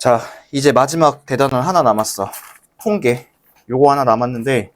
자, 이제 마지막 대단원 하나 남았어. 통계. 요거 하나 남았는데,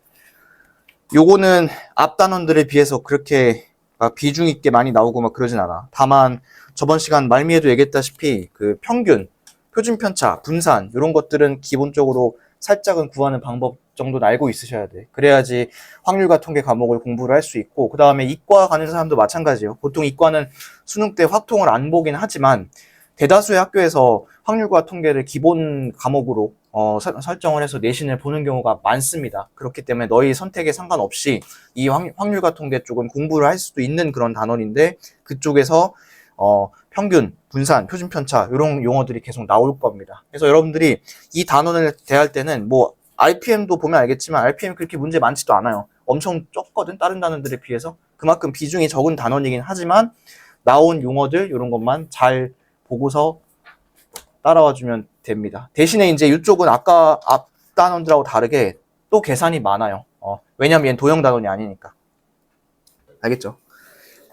요거는 앞 단원들에 비해서 그렇게 막 비중 있게 많이 나오고 막 그러진 않아. 다만, 저번 시간 말미에도 얘기했다시피, 그 평균, 표준 편차, 분산, 이런 것들은 기본적으로 살짝은 구하는 방법 정도는 알고 있으셔야 돼. 그래야지 확률과 통계 과목을 공부를 할 수 있고, 그 다음에 이과 가는 사람도 마찬가지예요. 보통 이과는 수능 때 확통을 안 보긴 하지만, 대다수의 학교에서 확률과 통계를 기본 과목으로 설정을 해서 내신을 보는 경우가 많습니다. 그렇기 때문에 너희 선택에 상관없이 이 확률과 통계 쪽은 공부를 할 수도 있는 그런 단원인데, 그쪽에서 평균, 분산, 표준 편차 이런 용어들이 계속 나올 겁니다. 그래서 여러분들이 이 단원을 대할 때는 뭐 RPM도 보면 알겠지만 RPM 그렇게 문제 많지도 않아요. 엄청 적거든, 다른 단원들에 비해서. 그만큼 비중이 적은 단원이긴 하지만 나온 용어들 이런 것만 잘 보고서 따라와 주면 됩니다. 대신에 이제 이쪽은 아까 앞 단원들하고 다르게 또 계산이 많아요. 왜냐면 얘는 도형 단원이 아니니까. 알겠죠?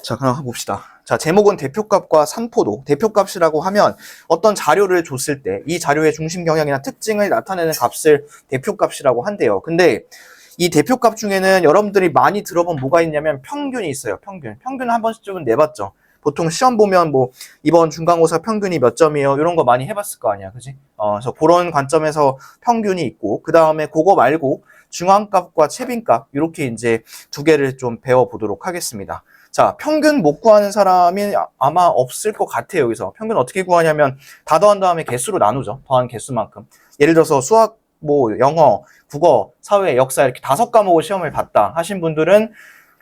자, 그럼 한번 봅시다. 자, 제목은 대표값과 산포도. 대표값이라고 하면 어떤 자료를 줬을 때 이 자료의 중심 경향이나 특징을 나타내는 값을 대표값이라고 한대요. 근데 이 대표값 중에는 여러분들이 많이 들어본 뭐가 있냐면 평균이 있어요. 평균 한 번씩은 내봤죠. 보통 시험 보면 뭐 이번 중간고사 평균이 몇 점이에요, 이런 거 많이 해봤을 거 아니야, 그지? 그래서 그런 관점에서 평균이 있고, 그 다음에 그거 말고 중앙값과 최빈값 이렇게 이제 두 개를 좀 배워보도록 하겠습니다. 자, 평균 못 구하는 사람이 아마 없을 것 같아요. 여기서 평균 어떻게 구하냐면 다 더한 다음에 개수로 나누죠. 더한 개수만큼. 예를 들어서 수학, 뭐 영어, 국어, 사회, 역사 이렇게 5과목을 시험을 봤다 하신 분들은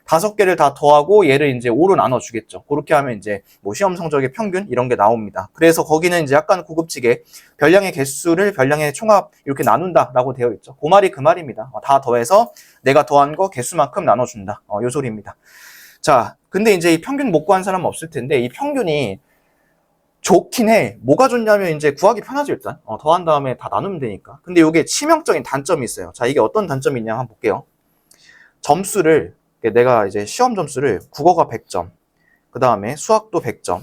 5개를 다 더하고 얘를 이제 5로 나눠주겠죠. 그렇게 하면 이제 뭐 시험 성적의 평균 이런 게 나옵니다. 그래서 거기는 이제 약간 고급지게 별량의 개수를 별량의 총합 이렇게 나눈다라고 되어 있죠. 그 말이 그 말입니다. 다 더해서 내가 더한 거 개수만큼 나눠준다. 요 소리입니다. 자, 근데 이제 이 평균 못 구한 사람은 없을 텐데 이 평균이 좋긴 해. 뭐가 좋냐면 이제 구하기 편하죠, 일단. 더한 다음에 다 나누면 되니까. 근데 이게 치명적인 단점이 있어요. 자, 이게 어떤 단점이 있냐 한번 볼게요. 점수를, 내가 이제 시험 점수를 국어가 100점, 그 다음에 수학도 100점,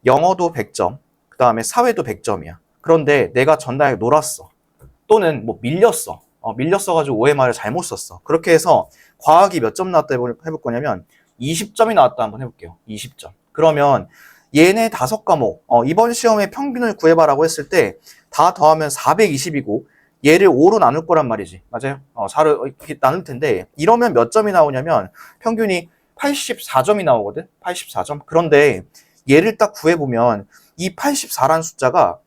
영어도 100점, 그 다음에 사회도 100점이야. 그런데 내가 전날 놀았어. 또는 뭐 밀렸어. 밀렸어가지고 OMR을 잘못 썼어. 그렇게 해서 과학이 몇 점 나왔다 해볼 거냐면 20점이 나왔다 한번 해볼게요. 20점. 그러면 얘네 5과목, 이번 시험에 평균을 구해봐라고 했을 때 다 더하면 420이고 얘를 5로 나눌 거란 말이지. 맞아요? 4로 이렇게 나눌 텐데 이러면 몇 점이 나오냐면 평균이 84점이 나오거든? 84점. 그런데 얘를 딱 구해보면 이 84란 숫자가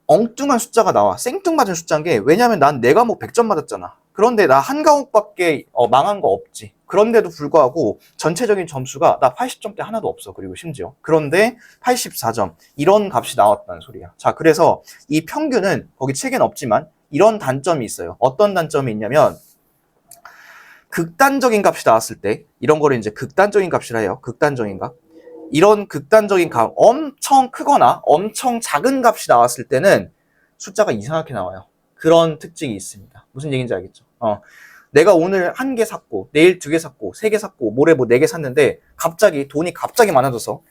엉뚱한 숫자가 나와. 생뚱맞은 숫자인 게, 왜냐면 난 내 과목 100점 맞았잖아. 그런데 나 한 과목밖에 망한 거 없지. 그런데도 불구하고 전체적인 점수가 나 80점대 하나도 없어. 그리고 심지어. 그런데 84점. 이런 값이 나왔다는 소리야. 자, 그래서 이 평균은 거기 책에는 없지만 이런 단점이 있어요. 어떤 단점이 있냐면 극단적인 값이 나왔을 때, 이런 거를 이제 극단적인 값이라 해요. 극단적인 값. 이런 극단적인 값, 엄청 크거나 엄청 작은 값이 나왔을 때는 숫자가 이상하게 나와요. 그런 특징이 있습니다. 무슨 얘기인지 알겠죠? 내가 오늘 1개 샀고, 내일 2개 샀고, 3개 샀고, 모레 뭐 4개 샀는데, 갑자기 돈이 갑자기 많아져서,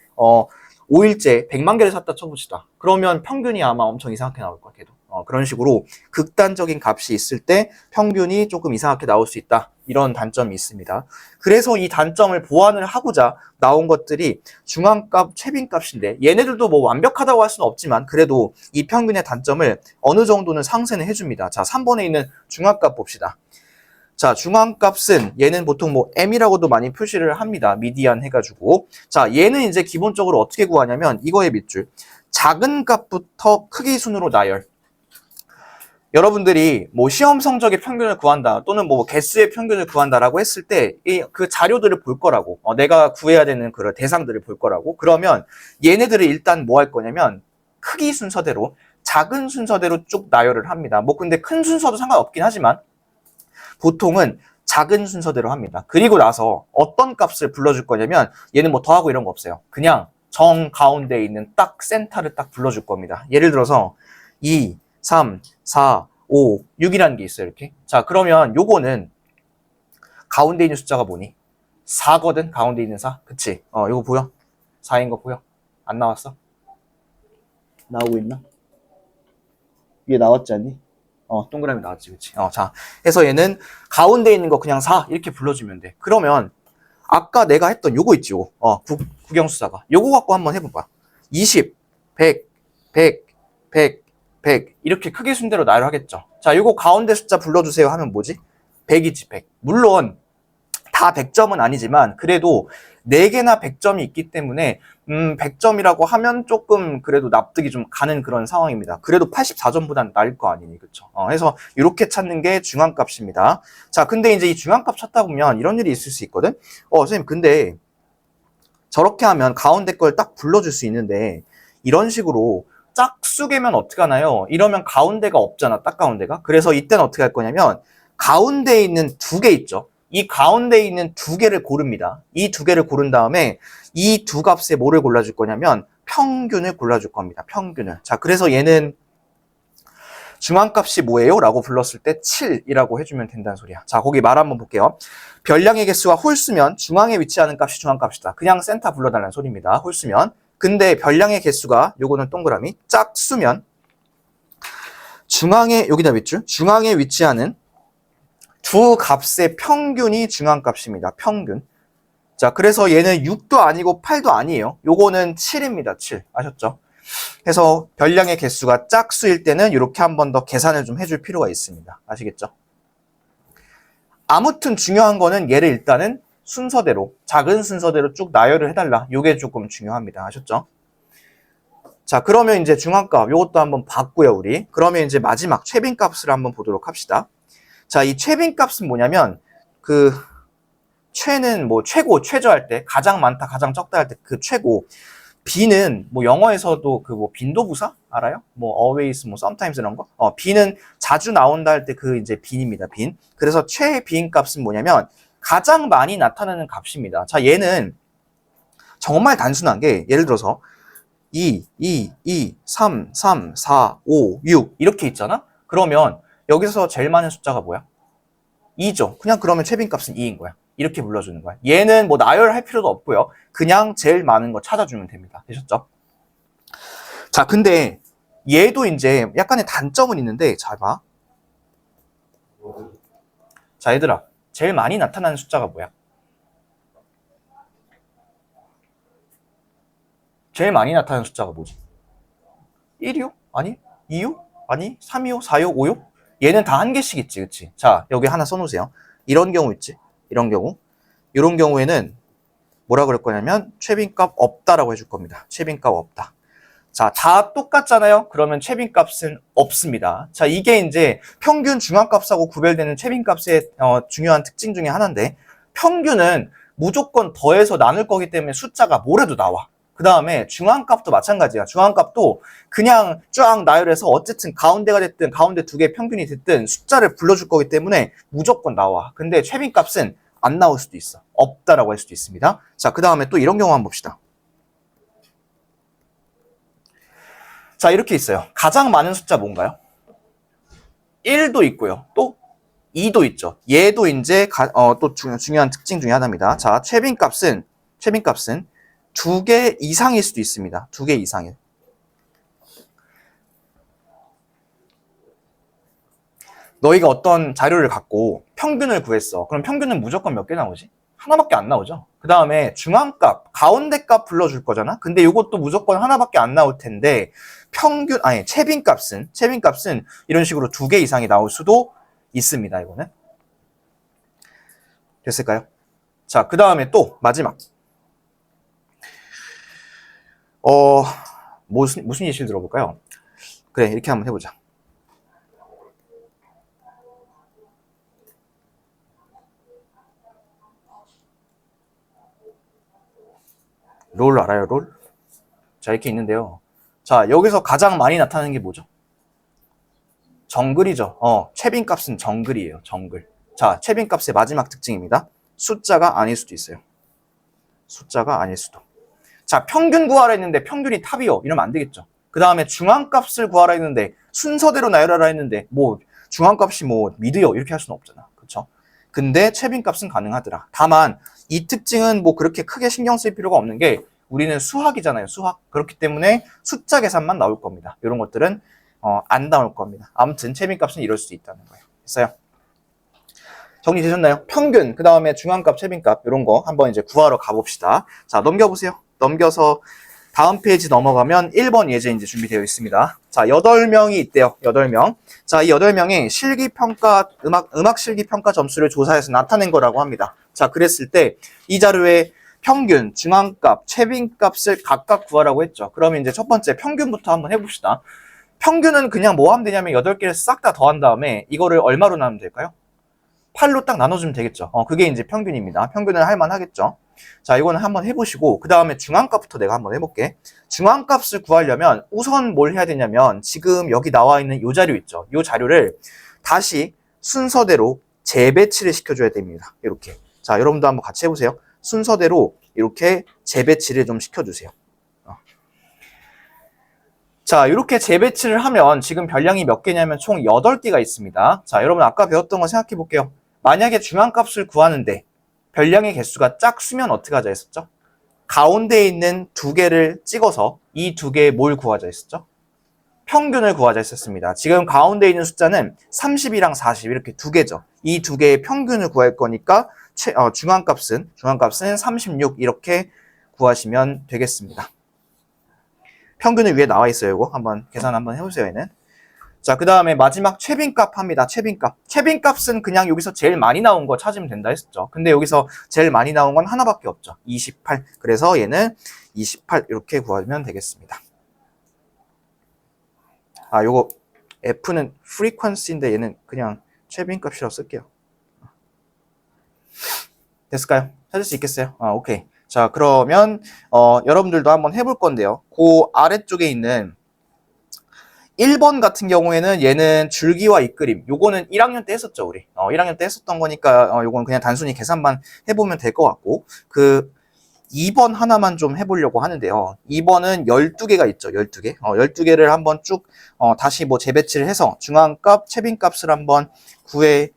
5일째 100만 개를 샀다 쳐봅시다. 그러면 평균이 아마 엄청 이상하게 나올 거야, 걔도. 그런 식으로 극단적인 값이 있을 때 평균이 조금 이상하게 나올 수 있다. 이런 단점이 있습니다. 그래서 이 단점을 보완을 하고자 나온 것들이 중앙값, 최빈값인데 얘네들도 뭐 완벽하다고 할 수는 없지만 그래도 이 평균의 단점을 어느 정도는 상쇄는 해줍니다. 자, 3번에 있는 중앙값 봅시다. 자, 중앙값은 얘는 보통 뭐 M이라고도 많이 표시를 합니다. 미디안 해가지고. 자, 얘는 이제 기본적으로 어떻게 구하냐면 이거의 밑줄. 작은 값부터 크기 순으로 나열. 여러분들이 뭐 시험 성적의 평균을 구한다 또는 뭐 개수의 평균을 구한다라고 했을 때 그 자료들을 볼 거라고, 내가 구해야 되는 그런 대상들을 볼 거라고. 그러면 얘네들을 일단 뭐 할 거냐면 크기 순서대로, 작은 순서대로 쭉 나열을 합니다. 뭐 근데 큰 순서도 상관없긴 하지만 보통은 작은 순서대로 합니다. 그리고 나서 어떤 값을 불러줄 거냐면 얘는 뭐 더하고 이런 거 없어요. 그냥 정 가운데에 있는 딱 센터를 딱 불러줄 겁니다. 예를 들어서 2, 3, 4, 5, 6이라는 게 있어요, 이렇게. 자, 그러면 요거는 가운데 있는 숫자가 뭐니? 4거든, 가운데 있는 4. 그치? 요거 보여? 4인 거 보여? 안 나왔어? 나오고 있나? 위에 나왔지 않니? 동그라미 나왔지, 그치? 자, 해서 얘는 가운데 있는 거 그냥 4 이렇게 불러주면 돼. 그러면 아까 내가 했던 요거 있지, 요거. 국영수사가. 요거 갖고 한번 해봐봐. 20, 100, 100, 100, 100 이렇게 크기 순대로 나열하겠죠. 자, 요거 가운데 숫자 불러주세요 하면 뭐지? 100이지, 100. 물론 다 100점은 아니지만 그래도 4개나 100점이 있기 때문에 100점이라고 하면 조금 그래도 납득이 좀 가는 그런 상황입니다. 그래도 84점보다는 나을 거 아니니, 그쵸? 그래서 이렇게 찾는 게 중앙값입니다. 자, 근데 이제 이 중앙값 찾다 보면 이런 일이 있을 수 있거든? 선생님, 근데 저렇게 하면 가운데 걸 딱 불러줄 수 있는데 이런 식으로 짝수개면 어떻게 하나요? 이러면 가운데가 없잖아, 딱 가운데가. 그래서 이때는 어떻게 할 거냐면 가운데에 있는 2개 있죠? 이 가운데에 있는 2개를 고릅니다. 이 2개를 고른 다음에 이 두 값에 뭐를 골라줄 거냐면 평균을 골라줄 겁니다. 평균을. 자, 그래서 얘는 중앙값이 뭐예요? 라고 불렀을 때 7이라고 해주면 된다는 소리야. 자, 거기 말 한번 볼게요. 별량의 개수가 홀수면 중앙에 위치하는 값이 중앙값이다. 그냥 센터 불러달라는 소리입니다. 홀수면. 근데 별량의 개수가, 요거는 동그라미, 짝수면 중앙에, 여기다 밑줄, 중앙에 위치하는 두 값의 평균이 중앙값입니다. 평균. 자, 그래서 얘는 6도 아니고 8도 아니에요. 요거는 7입니다. 7. 아셨죠? 해서 별량의 개수가 짝수일 때는 이렇게 한 번 더 계산을 좀 해줄 필요가 있습니다. 아시겠죠? 아무튼 중요한 거는 얘를 일단은 순서대로, 작은 순서대로 쭉 나열을 해달라. 요게 조금 중요합니다. 아셨죠? 자, 그러면 이제 중앙값, 요것도 한번 봤고요, 우리. 그러면 이제 마지막 최빈값을 한번 보도록 합시다. 자, 이 최빈값은 뭐냐면, 최는 뭐 최고, 최저할 때, 가장 많다, 가장 적다 할 때 그 최고. B는 뭐 영어에서도 그 뭐 빈도부사 알아요? 뭐 always, 뭐 sometimes 이런 거. B는 자주 나온다 할 때 그 이제 빈입니다. 빈. 그래서 최빈 값은 뭐냐면 가장 많이 나타나는 값입니다. 자, 얘는 정말 단순한 게 예를 들어서 2, 3, 4, 5, 6 이렇게 있잖아? 그러면 여기서 제일 많은 숫자가 뭐야? 2죠. 그냥 그러면 최빈 값은 2인 거야. 이렇게 불러주는 거야. 얘는 뭐 나열할 필요도 없고요. 그냥 제일 많은 거 찾아주면 됩니다. 되셨죠? 자, 근데 얘도 이제 약간의 단점은 있는데 잘 봐. 자, 얘들아. 제일 많이 나타나는 숫자가 뭐야? 제일 많이 나타나는 숫자가 뭐지? 1이요? 아니? 2요? 아니? 3이요? 4요? 5요? 얘는 다 한 개씩 있지, 그치? 자, 여기 하나 써놓으세요. 이런 경우 있지? 이런 경우. 이런 경우에는 뭐라 그럴 거냐면 최빈값 없다라고 해줄 겁니다. 최빈값 없다. 자, 다 똑같잖아요? 그러면 최빈값은 없습니다. 자, 이게 이제 평균 중앙값하고 구별되는 최빈값의 중요한 특징 중에 하나인데 평균은 무조건 더해서 나눌 거기 때문에 숫자가 뭐래도 나와. 그 다음에 중앙값도 마찬가지야. 중앙값도 그냥 쫙 나열해서 어쨌든 가운데가 됐든 가운데 두 개 평균이 됐든 숫자를 불러줄 거기 때문에 무조건 나와. 근데 최빈값은 안 나올 수도 있어. 없다라고 할 수도 있습니다. 자, 그 다음에 또 이런 경우 한번 봅시다. 자, 이렇게 있어요. 가장 많은 숫자 뭔가요? 1도 있고요. 또 2도 있죠. 얘도 이제 또 중요한 특징 중에 하나입니다. 자, 최빈값은 2개 이상일 수도 있습니다. 2개 이상일. 너희가 어떤 자료를 갖고 평균을 구했어. 그럼 평균은 무조건 몇 개 나오지? 하나밖에 안 나오죠. 그 다음에 중앙값, 가운데값 불러줄 거잖아. 근데 이것도 무조건 하나밖에 안 나올 텐데 최빈값은 이런 식으로 2개 이상이 나올 수도 있습니다. 이거는 됐을까요? 자, 그 다음에 또 마지막 무슨 예시를 들어볼까요? 그래, 이렇게 한번 해보자. 롤 알아요, 롤? 자, 이렇게 있는데요. 자, 여기서 가장 많이 나타나는 게 뭐죠? 정글이죠. 최빈값은 정글이에요, 정글. 자, 최빈값의 마지막 특징입니다. 숫자가 아닐 수도 있어요. 숫자가 아닐 수도. 자, 평균 구하라 했는데 평균이 탑이요. 이러면 안 되겠죠. 그 다음에 중앙값을 구하라 했는데 순서대로 나열하라 했는데 뭐 중앙값이 뭐 미드요. 이렇게 할 수는 없잖아. 그렇죠? 근데 최빈값은 가능하더라. 다만 이 특징은 뭐 그렇게 크게 신경 쓸 필요가 없는 게 우리는 수학이잖아요. 수학. 그렇기 때문에 숫자 계산만 나올 겁니다. 이런 것들은 안 나올 겁니다. 아무튼 채빈값은 이럴 수 있다는 거예요. 됐어요? 정리되셨나요? 평균, 그 다음에 중앙값, 채빈값 이런 거 한번 이제 구하러 가봅시다. 자, 넘겨보세요. 넘겨서 다음 페이지 넘어가면 1번 예제 이제 준비되어 있습니다. 자, 8명이 있대요. 8명. 자, 이 8명이 실기평가, 음악 실기평가 점수를 조사해서 나타낸 거라고 합니다. 자, 그랬을 때 이 자료에 평균, 중앙값, 채빈값을 각각 구하라고 했죠. 그러면 이제 첫 번째 평균부터 한번 해봅시다. 평균은 그냥 뭐 하면 되냐면 8개를 싹 다 더한 다음에 이거를 얼마로 나누면 될까요? 8로 딱 나눠주면 되겠죠. 그게 이제 평균입니다. 평균은 할만하겠죠. 자, 이거는 한번 해보시고 그 다음에 중앙값부터 내가 한번 해볼게. 중앙값을 구하려면 우선 뭘 해야 되냐면 지금 여기 나와 있는 이 자료 있죠. 이 자료를 다시 순서대로 재배치를 시켜줘야 됩니다. 이렇게. 자, 여러분도 한번 같이 해보세요. 순서대로 이렇게 재배치를 좀 시켜주세요. 자, 이렇게 재배치를 하면 지금 별량이 몇 개냐면 총 8개가 있습니다. 자, 여러분 아까 배웠던 거 생각해 볼게요. 만약에 중앙값을 구하는데 별량의 개수가 짝수면 어떻게 하자 했었죠? 가운데에 있는 2개를 찍어서 이 2개의 뭘 구하자 했었죠? 평균을 구하자 했었습니다. 지금 가운데 있는 숫자는 30이랑 40 이렇게 2개죠. 이 2개의 평균을 구할 거니까 중앙값은 36 이렇게 구하시면 되겠습니다. 평균은 위에 나와 있어요. 이거 한번 계산 한번 해보세요. 얘는. 자, 그 다음에 마지막 채빈값 합니다. 채빈값. 채빈값은 그냥 여기서 제일 많이 나온 거 찾으면 된다 했었죠. 근데 여기서 제일 많이 나온 건 하나밖에 없죠. 28. 그래서 얘는 28 이렇게 구하면 되겠습니다. 아, 요거 F는 frequency인데 얘는 그냥 채빈값이라고 쓸게요. 됐을까요? 찾을 수 있겠어요? 오케이. 자, 그러면 여러분들도 한번 해볼 건데요. 그 아래쪽에 있는 1번 같은 경우에는 얘는 줄기와 이끌림. 요거는 1학년 때 했었죠, 우리. 1학년 때 했었던 거니까 요거는 그냥 단순히 계산만 해보면 될 것 같고 그 2번 하나만 좀 해보려고 하는데요. 2번은 12개가 있죠, 12개. 12개를 한번 쭉 다시 뭐 재배치를 해서 중앙값, 채빈값을 한번 구해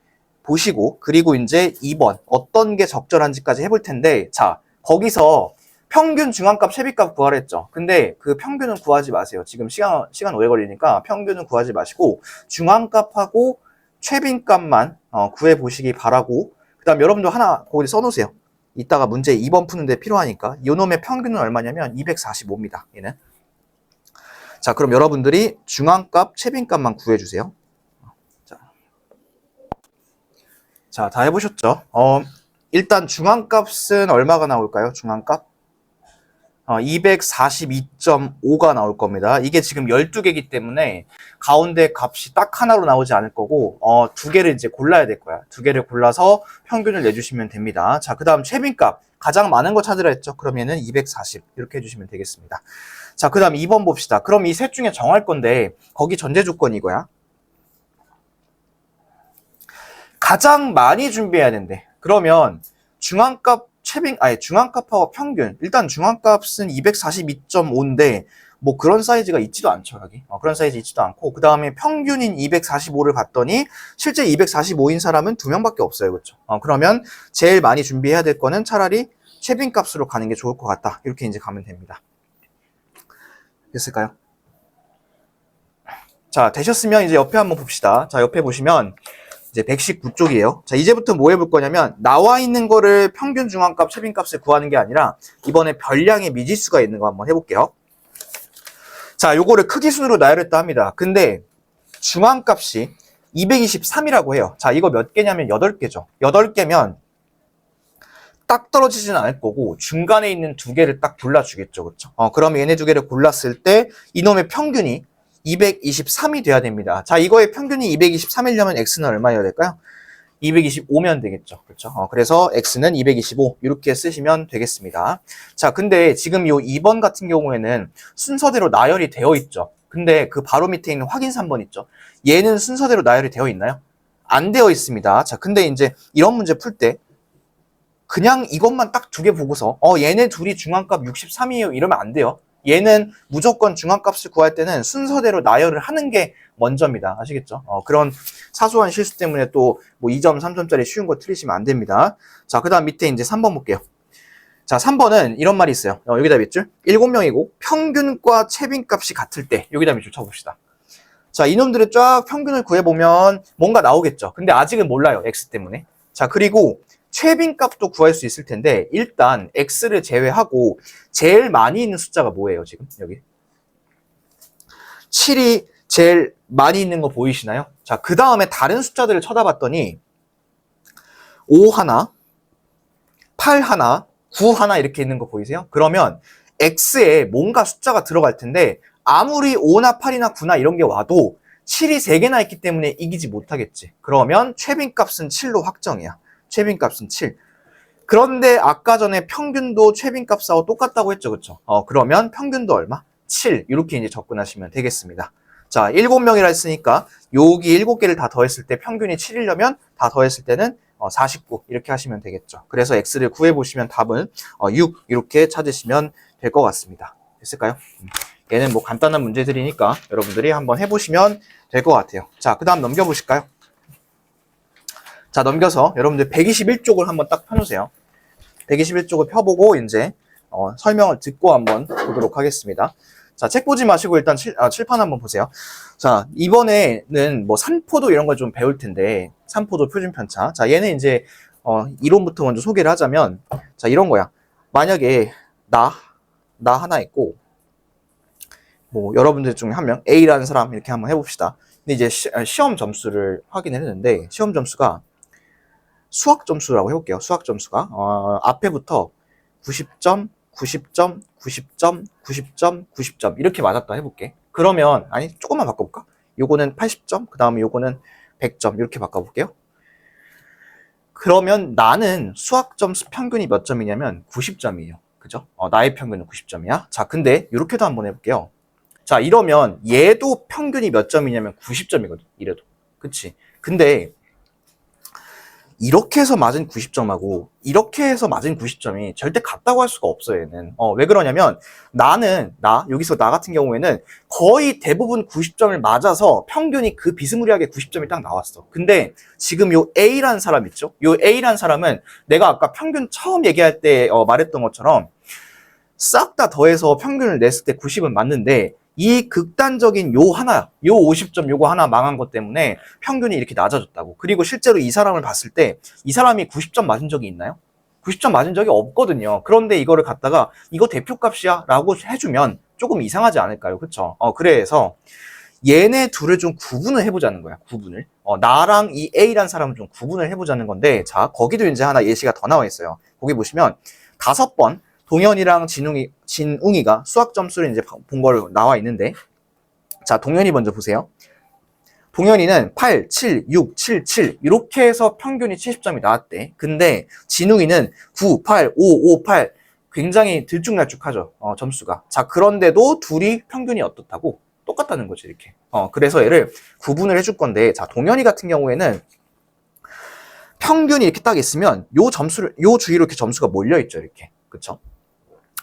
보시고 그리고 이제 2번 어떤 게 적절한지까지 해볼 텐데 자, 거기서 평균, 중앙값, 채비값 구하라 했죠. 근데 그 평균은 구하지 마세요. 지금 시간 오래 걸리니까 평균은 구하지 마시고 중앙값하고 채빈값만 구해 보시기 바라고 그 다음 여러분도 하나 거기 써놓으세요. 이따가 문제 2번 푸는데 필요하니까 이 놈의 평균은 얼마냐면 245입니다. 얘는. 자, 그럼 여러분들이 중앙값, 채빈값만 구해주세요. 자, 다 해보셨죠? 일단 중앙값은 얼마가 나올까요? 중앙값? 242.5가 나올 겁니다. 이게 지금 12개이기 때문에 가운데 값이 딱 하나로 나오지 않을 거고 2개를 이제 골라야 될 거야. 2개를 골라서 평균을 내주시면 됩니다. 자, 그 다음 채빈값 가장 많은 거 찾으라 했죠. 그럼 얘는 240 이렇게 해주시면 되겠습니다. 자, 그 다음 2번 봅시다. 그럼 이 셋 중에 정할 건데 거기 전제 조건이 이거야. 가장 많이 준비해야 된대. 그러면 중앙값 중앙값하고 평균. 일단 중앙값은 242.5인데 뭐 그런 사이즈가 있지도 않죠, 여기. 그런 사이즈 있지도 않고 그 다음에 평균인 245를 봤더니 실제 245인 사람은 2명밖에 없어요, 그렇죠? 그러면 제일 많이 준비해야 될 거는 차라리 채빈값으로 가는 게 좋을 것 같다. 이렇게 이제 가면 됩니다. 됐을까요? 자, 되셨으면 이제 옆에 한번 봅시다. 자, 옆에 보시면 이제 119쪽이에요. 자, 이제부터 뭐 해볼 거냐면 나와 있는 거를 평균 중앙값, 채빈값을 구하는 게 아니라 이번에 별량의 미지수가 있는 거 한번 해볼게요. 자, 요거를 크기 순으로 나열했다 합니다. 근데 중앙값이 223이라고 해요. 자, 이거 몇 개냐면 8개죠. 8개면 딱 떨어지진 않을 거고 중간에 있는 2개를 딱 골라주겠죠. 그렇죠? 그럼 얘네 2개를 골랐을 때 이놈의 평균이 223이 돼야 됩니다. 자, 이거의 평균이 223이려면 x는 얼마여야 될까요? 225면 되겠죠. 그렇죠? 그래서 x는 225 이렇게 쓰시면 되겠습니다. 자, 근데 지금 요 2번 같은 경우에는 순서대로 나열이 되어 있죠. 근데 그 바로 밑에 있는 확인 3번 있죠. 얘는 순서대로 나열이 되어 있나요? 안 되어 있습니다. 자, 근데 이제 이런 문제 풀 때 그냥 이것만 딱 2개 보고서 얘네 둘이 중앙값 63이에요 이러면 안 돼요. 얘는 무조건 중앙값을 구할 때는 순서대로 나열을 하는 게 먼저입니다. 아시겠죠? 그런 사소한 실수 때문에 또 뭐 2점, 3점짜리 쉬운 거 틀리시면 안 됩니다. 자, 그 다음 밑에 이제 3번 볼게요. 자, 3번은 이런 말이 있어요. 여기다 밑줄. 7명이고 평균과 채빈값이 같을 때 여기다 밑줄 쳐봅시다. 자, 이놈들의 쫙 평균을 구해보면 뭔가 나오겠죠. 근데 아직은 몰라요. x 때문에. 자, 그리고 최빈값도 구할 수 있을 텐데 일단 x를 제외하고 제일 많이 있는 숫자가 뭐예요, 지금? 여기. 7이 제일 많이 있는 거 보이시나요? 자, 그 다음에 다른 숫자들을 쳐다봤더니 5 하나, 8 하나, 9 하나 이렇게 있는 거 보이세요? 그러면 x에 뭔가 숫자가 들어갈 텐데 아무리 5나 8이나 9나 이런 게 와도 7이 3개나 있기 때문에 이기지 못하겠지. 그러면 최빈값은 7로 확정이야. 최빈값은 7. 그런데 아까 전에 평균도 최빈값하고 똑같다고 했죠, 그쵸? 그러면 평균도 얼마? 7. 이렇게 이제 접근하시면 되겠습니다. 자, 7명이라 했으니까 여기 7개를 다 더했을 때 평균이 7이려면 다 더했을 때는 49 이렇게 하시면 되겠죠. 그래서 x를 구해보시면 답은 6 이렇게 찾으시면 될 것 같습니다. 됐을까요? 얘는 뭐 간단한 문제들이니까 여러분들이 한번 해보시면 될 것 같아요. 자, 그 다음 넘겨보실까요? 자, 넘겨서 여러분들 121쪽을 한번 딱 펴놓으세요. 121쪽을 펴보고 이제 설명을 듣고 한번 보도록 하겠습니다. 자, 책 보지 마시고 일단 칠판 한번 보세요. 자, 이번에는 뭐 산포도 이런 걸 좀 배울 텐데, 산포도 표준편차. 자, 얘는 이제 이론부터 먼저 소개를 하자면, 자, 이런 거야. 만약에 나 하나 있고, 뭐 여러분들 중에 한 명 A라는 사람 이렇게 한번 해봅시다. 근데 이제 시험 점수를 확인을 했는데 시험 점수가 수학 점수라고 해볼게요. 수학 점수가 앞에부터 90점, 90점, 90점, 90점, 90점 이렇게 맞았다 해볼게. 그러면 아니 조금만 바꿔볼까? 요거는 80점, 그 다음에 요거는 100점 이렇게 바꿔볼게요. 그러면 나는 수학 점수 평균이 몇 점이냐면 90점이에요. 그죠? 나의 평균은 90점이야. 자, 근데 이렇게도 한번 해볼게요. 자, 이러면 얘도 평균이 몇 점이냐면 90점이거든. 이래도. 그치? 근데 이렇게 해서 맞은 90점하고 이렇게 해서 맞은 90점이 절대 같다고 할 수가 없어요, 얘는. 왜 그러냐면 여기서 나 같은 경우에는 거의 대부분 90점을 맞아서 평균이 그 비스무리하게 90점이 딱 나왔어. 근데 지금 요 A라는 사람 있죠? 요 A라는 사람은 내가 아까 평균 처음 얘기할 때 말했던 것처럼 싹 다 더해서 평균을 냈을 때 90은 맞는데 이 극단적인 요 50점 요거 하나 망한 것 때문에 평균이 이렇게 낮아졌다고. 그리고 실제로 이 사람을 봤을 때 이 사람이 90점 맞은 적이 있나요? 90점 맞은 적이 없거든요. 그런데 이거를 갖다가 이거 대표값이야 라고 해주면 조금 이상하지 않을까요? 그쵸? 그래서 얘네 둘을 좀 구분을 해보자는 거야. 구분을. 나랑 이 A라는 사람을 좀 구분을 해보자는 건데, 자, 거기도 이제 하나 예시가 더 나와 있어요. 거기 보시면 5번 동현이랑 진웅이가 수학 점수를 이제 본 걸 나와 있는데, 자, 동현이 먼저 보세요. 동현이는 8, 7, 6, 7, 7 이렇게 해서 평균이 70점이 나왔대. 근데 진웅이는 9, 8, 5, 5, 8 굉장히 들쭉날쭉하죠. 점수가. 자, 그런데도 둘이 평균이 어떻다고? 똑같다는 거지, 이렇게. 그래서 얘를 구분을 해줄 건데, 자, 동현이 같은 경우에는 평균이 이렇게 딱 있으면 요 주위로 이렇게 점수가 몰려있죠, 이렇게. 그쵸?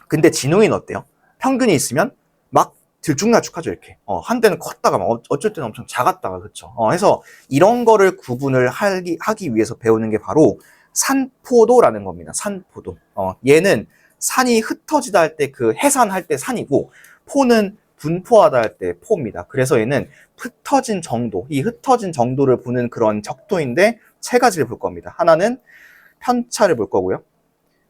근데 진웅이는 어때요? 평균이 있으면 막 들쭉날쭉하죠, 이렇게. 한때는 컸다가 막 어쩔 때는 엄청 작았다가, 그쵸? 해서 이런 거를 구분을 하기 위해서 배우는 게 바로 산포도라는 겁니다. 산포도. 얘는 산이 흩어지다 할 때 그 해산할 때 산이고, 포는 분포하다 할 때 포입니다. 그래서 얘는 흩어진 정도, 이 흩어진 정도를 보는 그런 적도인데 세 가지를 볼 겁니다. 하나는 편차를 볼 거고요.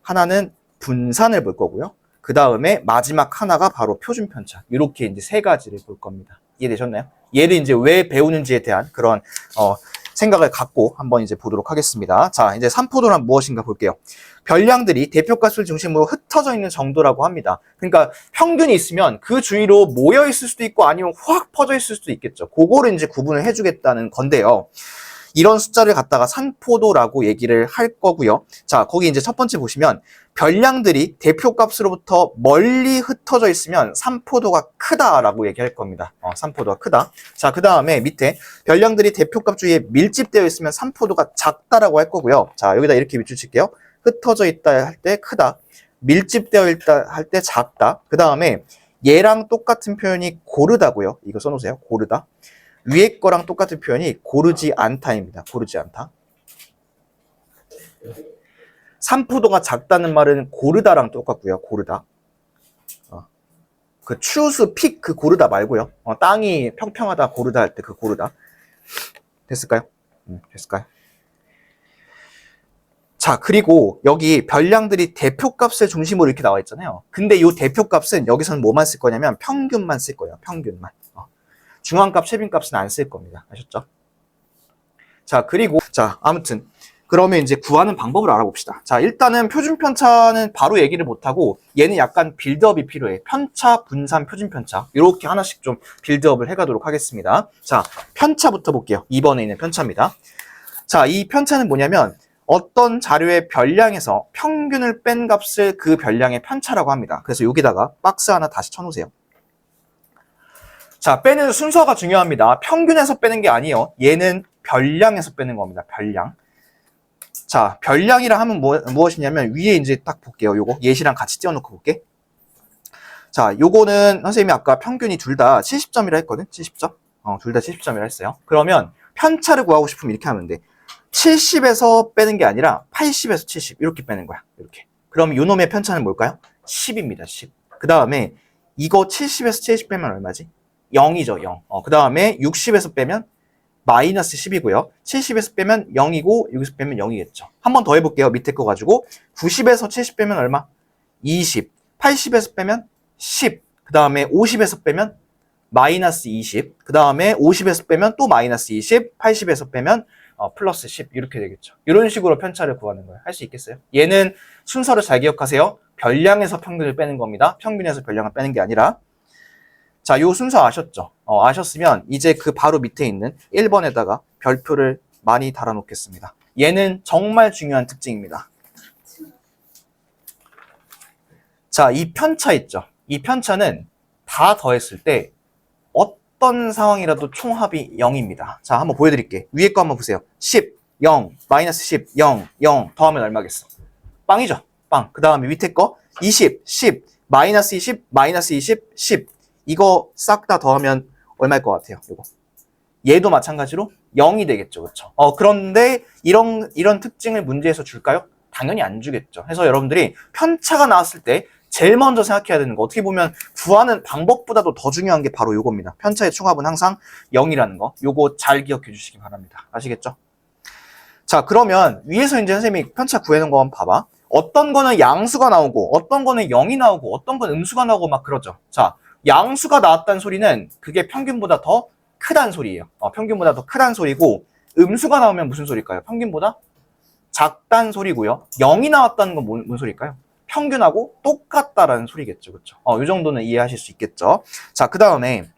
하나는 분산을 볼 거고요. 그 다음에 마지막 하나가 바로 표준 편차. 이렇게 이제 세 가지를 볼 겁니다. 이해되셨나요? 얘를 이제 왜 배우는지에 대한 그런 생각을 갖고 한번 이제 보도록 하겠습니다. 자, 이제 산포도란 무엇인가 볼게요. 별량들이 대표값을 중심으로 흩어져 있는 정도라고 합니다. 그러니까 평균이 있으면 그 주위로 모여 있을 수도 있고 아니면 확 퍼져 있을 수도 있겠죠. 그거를 이제 구분을 해주겠다는 건데요. 이런 숫자를 갖다가 산포도라고 얘기를 할 거고요. 자, 거기 이제 첫 번째 보시면 별량들이 대표값으로부터 멀리 흩어져 있으면 산포도가 크다라고 얘기할 겁니다. 산포도가 크다. 자, 그 다음에 밑에 별량들이 대표값 주위에 밀집되어 있으면 산포도가 작다라고 할 거고요. 자, 여기다 이렇게 밑줄 칠게요. 흩어져 있다 할 때 크다. 밀집되어 있다 할 때 작다. 그 다음에 얘랑 똑같은 표현이 고르다고요. 이거 써놓으세요. 고르다. 위에 거랑 똑같은 표현이 고르지 않다입니다. 고르지 않다. 산포도가 작다는 말은 고르다랑 똑같고요. 고르다. 그 추수 픽 그 고르다 말고요. 땅이 평평하다 고르다 할 때 그 고르다. 됐을까요? 됐을까요? 자, 그리고 여기 별량들이 대표값을 중심으로 이렇게 나와 있잖아요. 근데 이 대표값은 여기서는 뭐만 쓸 거냐면 평균만 쓸 거예요. 평균만. 중앙값, 최빈값은 안 쓸 겁니다. 아셨죠? 자, 그리고 자, 아무튼 그러면 이제 구하는 방법을 알아봅시다. 자, 일단은 표준 편차는 바로 얘기를 못하고 얘는 약간 빌드업이 필요해. 편차, 분산, 표준 편차 이렇게 하나씩 좀 빌드업을 해가도록 하겠습니다. 자, 편차부터 볼게요. 2번에 있는 편차입니다. 자, 이 편차는 뭐냐면 어떤 자료의 별량에서 평균을 뺀 값을 그 별량의 편차라고 합니다. 그래서 여기다가 박스 하나 다시 쳐놓으세요. 자, 빼는 순서가 중요합니다. 평균에서 빼는 게 아니에요. 얘는 별량에서 빼는 겁니다. 별량. 자, 별량이라 하면 무엇이냐면 위에 이제 딱 볼게요. 요거 예시랑 같이 띄워놓고 볼게. 자, 요거는 선생님이 아까 평균이 둘 다 70점이라 했거든. 70점. 둘 다 70점이라 했어요. 그러면 편차를 구하고 싶으면 이렇게 하면 돼. 70에서 빼는 게 아니라 80에서 70 이렇게 빼는 거야. 이렇게. 그럼 요 놈의 편차는 뭘까요? 10입니다. 10. 그 다음에 이거 70에서 70 빼면 얼마지? 0이죠. 0. 그 다음에 60에서 빼면 마이너스 10이고요. 70에서 빼면 0이고 6에서 빼면 0이겠죠. 한 번 더 해볼게요. 밑에 거 가지고 90에서 70 빼면 얼마? 20. 80에서 빼면 10. 그 다음에 50에서 빼면 마이너스 20. 그 다음에 50에서 빼면 또 마이너스 20. 80에서 빼면 플러스 10 이렇게 되겠죠. 이런 식으로 편차를 구하는 거예요. 할 수 있겠어요? 얘는 순서를 잘 기억하세요. 별량에서 평균을 빼는 겁니다. 평균에서 별량을 빼는 게 아니라. 자, 요 순서 아셨죠? 아셨으면 이제 그 바로 밑에 있는 1번에다가 별표를 많이 달아 놓겠습니다. 얘는 정말 중요한 특징입니다. 자, 이 편차 있죠? 이 편차는 다 더했을 때 어떤 상황이라도 총합이 0입니다. 자, 한번 보여드릴게요. 위에 거 한번 보세요. 10, 0, 마이너스 10, 0, 0 더하면 얼마겠어? 빵이죠? 빵. 그 다음에 밑에 거 20, 10, 마이너스 20, 마이너스 20, 10 이거 싹 다 더하면 얼마일 것 같아요? 이거. 얘도 마찬가지로 0이 되겠죠. 그렇죠? 그런데 이런 특징을 문제에서 줄까요? 당연히 안 주겠죠. 그래서 여러분들이 편차가 나왔을 때 제일 먼저 생각해야 되는 거 어떻게 보면 구하는 방법보다도 더 중요한 게 바로 이겁니다. 편차의 총합은 항상 0이라는 거. 요거 잘 기억해 주시기 바랍니다. 아시겠죠? 자, 그러면 위에서 이제 선생님이 편차 구해놓은 거 한번 봐봐. 어떤 거는 양수가 나오고 어떤 거는 0이 나오고 어떤 건 음수가 나오고 막 그러죠. 자, 양수가 나왔다는 소리는 그게 평균보다 더 크다는 소리예요. 평균보다 더 크다는 소리고 음수가 나오면 무슨 소리일까요? 평균보다 작다는 소리고요. 0이 나왔다는 건 뭔 소리일까요? 평균하고 똑같다라는 소리겠죠. 그렇죠? 이 정도는 이해하실 수 있겠죠. 자, 그 다음에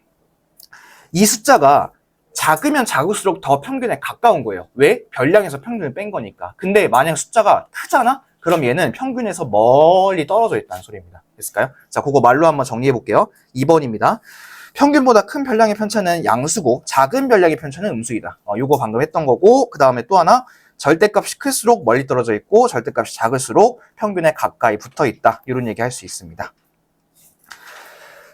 이 숫자가 작으면 작을수록 더 평균에 가까운 거예요. 왜? 별량에서 평균을 뺀 거니까. 근데 만약 숫자가 크잖아? 그럼 얘는 평균에서 멀리 떨어져 있다는 소리입니다. 됐을까요? 자, 그거 말로 한번 정리해 볼게요. 2번입니다. 평균보다 큰 별량의 편차는 양수고 작은 별량의 편차는 음수이다. 요거 방금 했던 거고 그 다음에 또 하나 절대값이 클수록 멀리 떨어져 있고 절대값이 작을수록 평균에 가까이 붙어 있다. 이런 얘기 할 수 있습니다.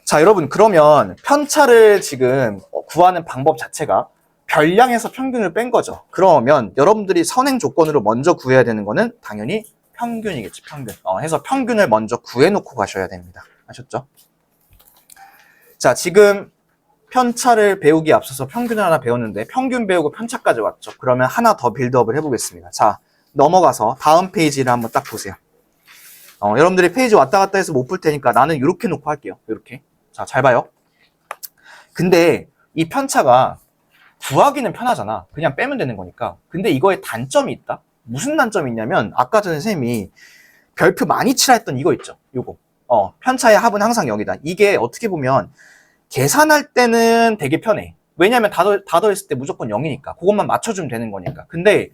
자, 여러분 그러면 편차를 지금 구하는 방법 자체가 별량에서 평균을 뺀 거죠. 그러면 여러분들이 선행 조건으로 먼저 구해야 되는 거는 당연히 평균이겠지. 평균. 해서 평균을 먼저 구해놓고 가셔야 됩니다. 아셨죠? 자, 지금 편차를 배우기 앞서서 평균을 하나 배웠는데 평균 배우고 편차까지 왔죠. 그러면 하나 더 빌드업을 해보겠습니다. 자, 넘어가서 다음 페이지를 한번 딱 보세요. 여러분들이 페이지 왔다 갔다 해서 못 볼 테니까 나는 이렇게 놓고 할게요. 이렇게. 자, 잘 봐요. 근데 이 편차가 구하기는 편하잖아. 그냥 빼면 되는 거니까. 근데 이거에 단점이 있다. 무슨 단점이 있냐면 아까 전에 선생님이 별표 많이 칠하 했던 이거 있죠. 요거. 편차의 합은 항상 0이다. 이게 어떻게 보면 계산할 때는 되게 편해. 왜냐면 다 더했을 때 무조건 0이니까. 그것만 맞춰주면 되는 거니까. 근데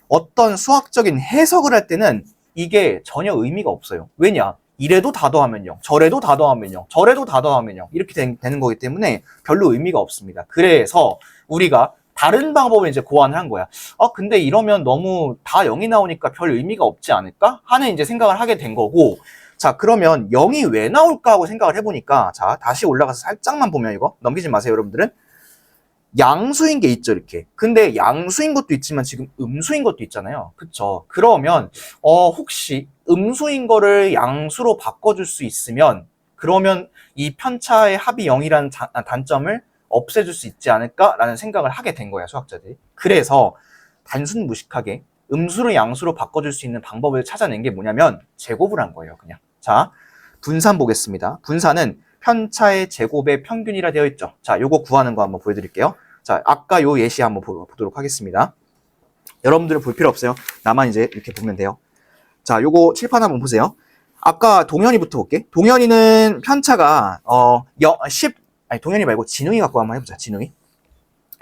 어떤 수학적인 해석을 할 때는 이게 전혀 의미가 없어요. 왜냐? 이래도 다 더하면 0, 저래도 다 더하면 0, 저래도 다 더하면 0 이렇게 되는 거기 때문에 별로 의미가 없습니다. 그래서 우리가 다른 방법을 이제 고안을 한 거야. 근데 이러면 너무 다 0이 나오니까 별 의미가 없지 않을까? 하는 이제 생각을 하게 된 거고, 자, 그러면 0이 왜 나올까 하고 생각을 해보니까, 자, 다시 올라가서 살짝만 보면 이거, 넘기지 마세요, 여러분들은. 양수인 게 있죠, 이렇게. 근데 양수인 것도 있지만 지금 음수인 것도 있잖아요. 그쵸? 그러면, 혹시 음수인 거를 양수로 바꿔줄 수 있으면 그러면 이 편차의 합이 0이라는 단점을 없애줄 수 있지 않을까라는 생각을 하게 된 거야, 수학자들이. 그래서 단순 무식하게 음수를 양수로 바꿔줄 수 있는 방법을 찾아낸 게 뭐냐면 제곱을 한 거예요, 그냥. 자, 분산 보겠습니다. 분산은 편차의 제곱의 평균이라 되어 있죠. 자, 요거 구하는 거 한번 보여드릴게요. 자, 아까 요 예시 한번 보도록 하겠습니다. 여러분들은 볼 필요 없어요. 나만 이제 이렇게 보면 돼요. 자, 요거 칠판 한번 보세요. 아까 동현이부터 볼게. 동현이는 편차가 10, 아니 동현이 말고 진웅이 갖고 한번 해보자. 진웅이.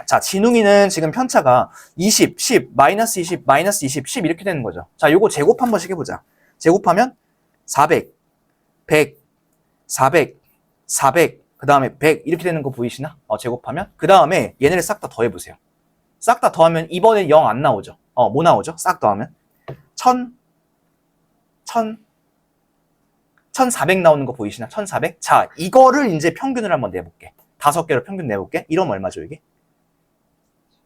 자, 진웅이는 지금 편차가 20, 10, 마이너스 20, 마이너스 20, 10 이렇게 되는 거죠. 자, 요거 제곱 한 번씩 해보자. 제곱하면 400, 100, 400, 400, 그 다음에 100 이렇게 되는 거 보이시나? 제곱하면 그 다음에 얘네를 싹 다 더해보세요. 싹 다 더하면 이번엔 0 안 나오죠. 뭐 나오죠? 싹 더하면 1400 나오는 거 보이시나? 1400? 자, 이거를 이제 평균을 한번 내볼게. 5개로 평균 내볼게. 이러면 얼마죠, 이게?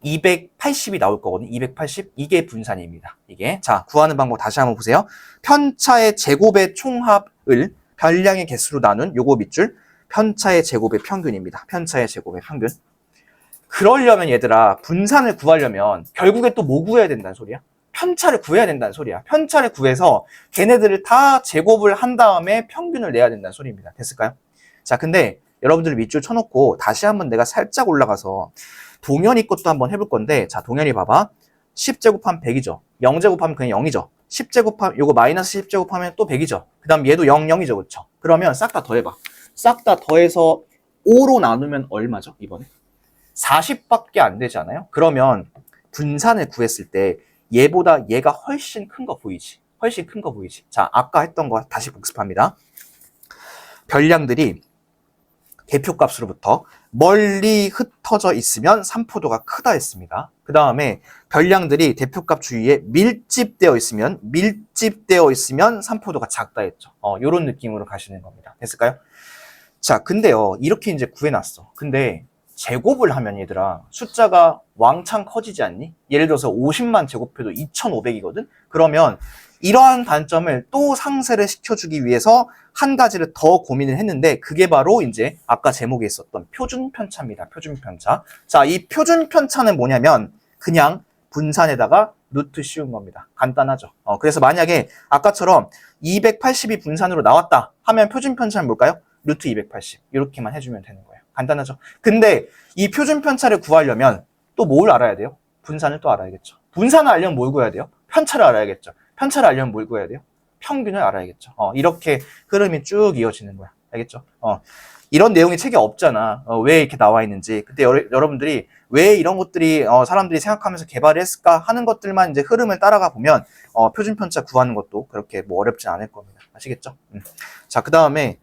280이 나올 거거든요. 280. 이게 분산입니다. 이게. 자, 구하는 방법 다시 한번 보세요. 편차의 제곱의 총합을 별량의 개수로 나눈 요거 밑줄. 편차의 제곱의 평균입니다. 편차의 제곱의 평균. 그러려면 얘들아, 분산을 구하려면 결국에 또 뭐 구해야 된다는 소리야? 편차를 구해야 된다는 소리야. 편차를 구해서 걔네들을 다 제곱을 한 다음에 평균을 내야 된다는 소리입니다. 됐을까요? 자, 근데 여러분들 밑줄 쳐놓고 다시 한번 내가 살짝 올라가서 동현이 것도 한번 해볼 건데, 자, 동현이 봐봐. 10제곱하면 100이죠. 0제곱하면 그냥 0이죠. 10제곱하면, 요거 마이너스 10제곱하면 또 100이죠. 그 다음 얘도 0, 0이죠. 그쵸? 그러면 싹 다 더해봐. 싹 다 더해서 5로 나누면 얼마죠? 이번에? 40밖에 안 되잖아요? 그러면 분산을 구했을 때 얘보다 얘가 훨씬 큰 거 보이지? 훨씬 큰 거 보이지? 자, 아까 했던 거 다시 복습합니다. 별량들이 대표값으로부터 멀리 흩어져 있으면 산포도가 크다 했습니다. 그 다음에 별량들이 대표값 주위에 밀집되어 있으면 산포도가 작다 했죠. 요런 느낌으로 가시는 겁니다. 됐을까요? 자, 근데요, 이렇게 이제 구해놨어. 근데 제곱을 하면 얘들아, 숫자가 왕창 커지지 않니? 예를 들어서 50만 제곱해도 2500이거든? 그러면 이러한 단점을 또 상쇄를 시켜주기 위해서 한 가지를 더 고민을 했는데, 그게 바로 이제 아까 제목에 있었던 표준편차입니다. 표준편차. 자, 이 표준편차는 뭐냐면 그냥 분산에다가 루트 씌운 겁니다. 간단하죠. 그래서 만약에 아까처럼 280이 분산으로 나왔다 하면 표준편차는 뭘까요? 루트 280 이렇게만 해주면 되는 거예요. 간단하죠. 근데 이 표준편차를 구하려면 또 뭘 알아야 돼요? 분산을 또 알아야겠죠. 분산을 알려면 뭘 구해야 돼요? 편차를 알아야겠죠. 편차를 알려면 뭘 구해야 돼요? 평균을 알아야겠죠. 이렇게 흐름이 쭉 이어지는 거야. 알겠죠? 이런 내용이 책에 없잖아. 왜 이렇게 나와 있는지. 그때 여러분들이 왜 이런 것들이 사람들이 생각하면서 개발을 했을까 하는 것들만 이제 흐름을 따라가 보면 표준편차 구하는 것도 그렇게 뭐 어렵지 않을 겁니다. 아시겠죠? 자, 그 다음에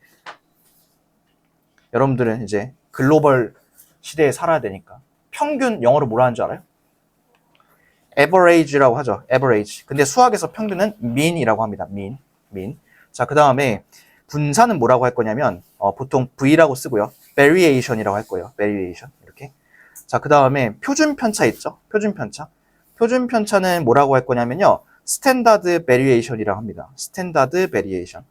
여러분들은 이제 글로벌 시대에 살아야 되니까 평균 영어로 뭐라 하는 줄 알아요? average라고 하죠. average. 근데 수학에서 평균은 mean이라고 합니다. mean. 자, 그 다음에 분산은 뭐라고 할 거냐면 보통 V라고 쓰고요. variation이라고 할 거예요. variation. 이렇게. 자, 그 다음에 표준편차 있죠? 표준편차. 표준편차는 뭐라고 할 거냐면요. standard variation이라고 합니다. standard variation.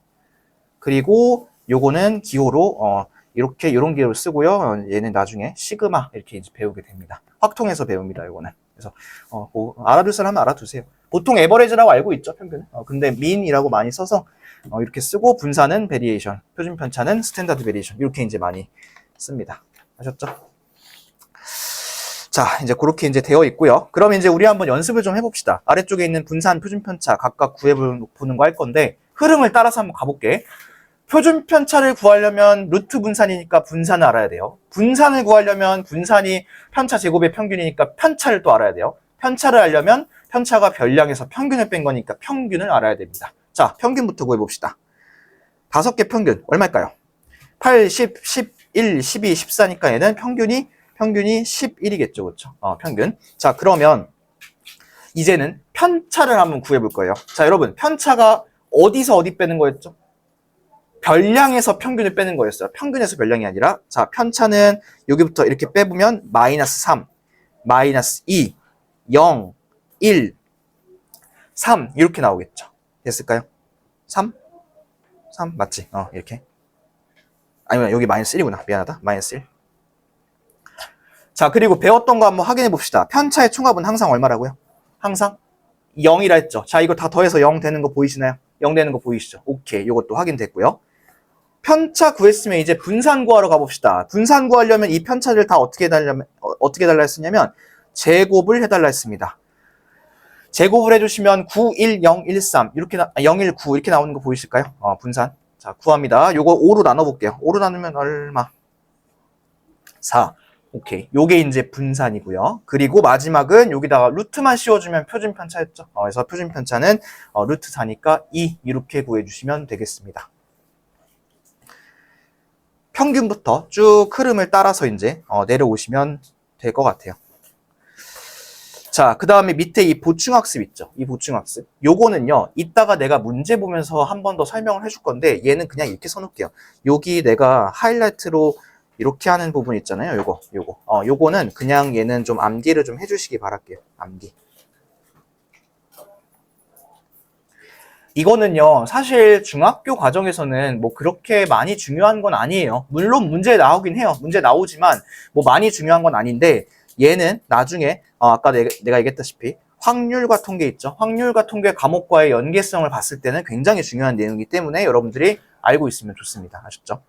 그리고 요거는 기호로 이렇게 이런 기호를 쓰고요. 얘는 나중에 시그마 이렇게 이제 배우게 됩니다. 확통해서 배웁니다. 요거는. 그래서 뭐 알아둘 사람은 알아두세요. 보통 에버리지라고 알고 있죠, 평균은. 근데 mean이라고 많이 써서 이렇게 쓰고 분산은 variation, 표준 편차는 standard variation 이렇게 이제 많이 씁니다. 아셨죠? 자, 이제 그렇게 이제 되어 있고요. 그럼 이제 우리 한번 연습을 좀 해봅시다. 아래쪽에 있는 분산, 표준 편차 각각 구해보는 거 할 건데 흐름을 따라서 한번 가볼게. 표준 편차를 구하려면 루트 분산이니까 분산을 알아야 돼요. 분산을 구하려면 분산이 편차 제곱의 평균이니까 편차를 또 알아야 돼요. 편차를 알려면 편차가 별량에서 평균을 뺀 거니까 평균을 알아야 됩니다. 자, 평균부터 구해봅시다. 5개 평균 얼마일까요? 8, 10, 11, 12, 14니까 얘는 평균이 11이겠죠. 그렇죠? 평균. 자, 그러면 이제는 편차를 한번 구해볼 거예요. 자, 여러분, 편차가 어디서 어디 빼는 거였죠? 별량에서 평균을 빼는 거였어요. 평균에서 별량이 아니라. 자, 편차는 여기부터 이렇게 빼보면 마이너스 3, 마이너스 2, 0, 1, 3 이렇게 나오겠죠. 됐을까요? 3? 3 맞지? 이렇게. 아니면 여기 마이너스 1이구나. 미안하다. 마이너스 1. 자, 그리고 배웠던 거 한번 확인해 봅시다. 편차의 총합은 항상 얼마라고요? 항상 0이라 했죠. 자, 이거 다 더해서 0 되는 거 보이시나요? 0 되는 거 보이시죠? 오케이. 이것도 확인됐고요. 편차 구했으면 이제 분산 구하러 가봅시다. 분산 구하려면 이 편차를 다 어떻게 해달라 했었냐면 제곱을 해달라 했습니다. 제곱을 해주시면 9, 1, 0, 1, 3 이렇게 0, 1, 9 이렇게 나오는 거 보이실까요? 분산. 자, 구합니다. 요거 5로 나눠볼게요. 5로 나누면 얼마? 4. 오케이. 요게 이제 분산이고요. 그리고 마지막은 여기다가 루트만 씌워주면 표준 편차였죠. 그래서 표준 편차는 루트 4니까 2 이렇게 구해주시면 되겠습니다. 평균부터 쭉 흐름을 따라서 이제 내려오시면 될 것 같아요. 자, 그 다음에 밑에 이 보충학습 있죠? 이 보충학습. 요거는요, 이따가 내가 문제 보면서 한 번 더 설명을 해줄 건데, 얘는 그냥 이렇게 써놓을게요. 여기 내가 하이라이트로 이렇게 하는 부분 있잖아요. 요거는 그냥 얘는 좀 암기를 좀 해주시기 바랄게요. 암기. 이거는요, 사실 중학교 과정에서는 뭐 그렇게 많이 중요한 건 아니에요. 물론 문제 나오긴 해요. 문제 나오지만 뭐 많이 중요한 건 아닌데, 얘는 나중에 아까 내가 얘기했다시피 확률과 통계 있죠. 확률과 통계 과목과의 연계성을 봤을 때는 굉장히 중요한 내용이기 때문에 여러분들이 알고 있으면 좋습니다. 아셨죠?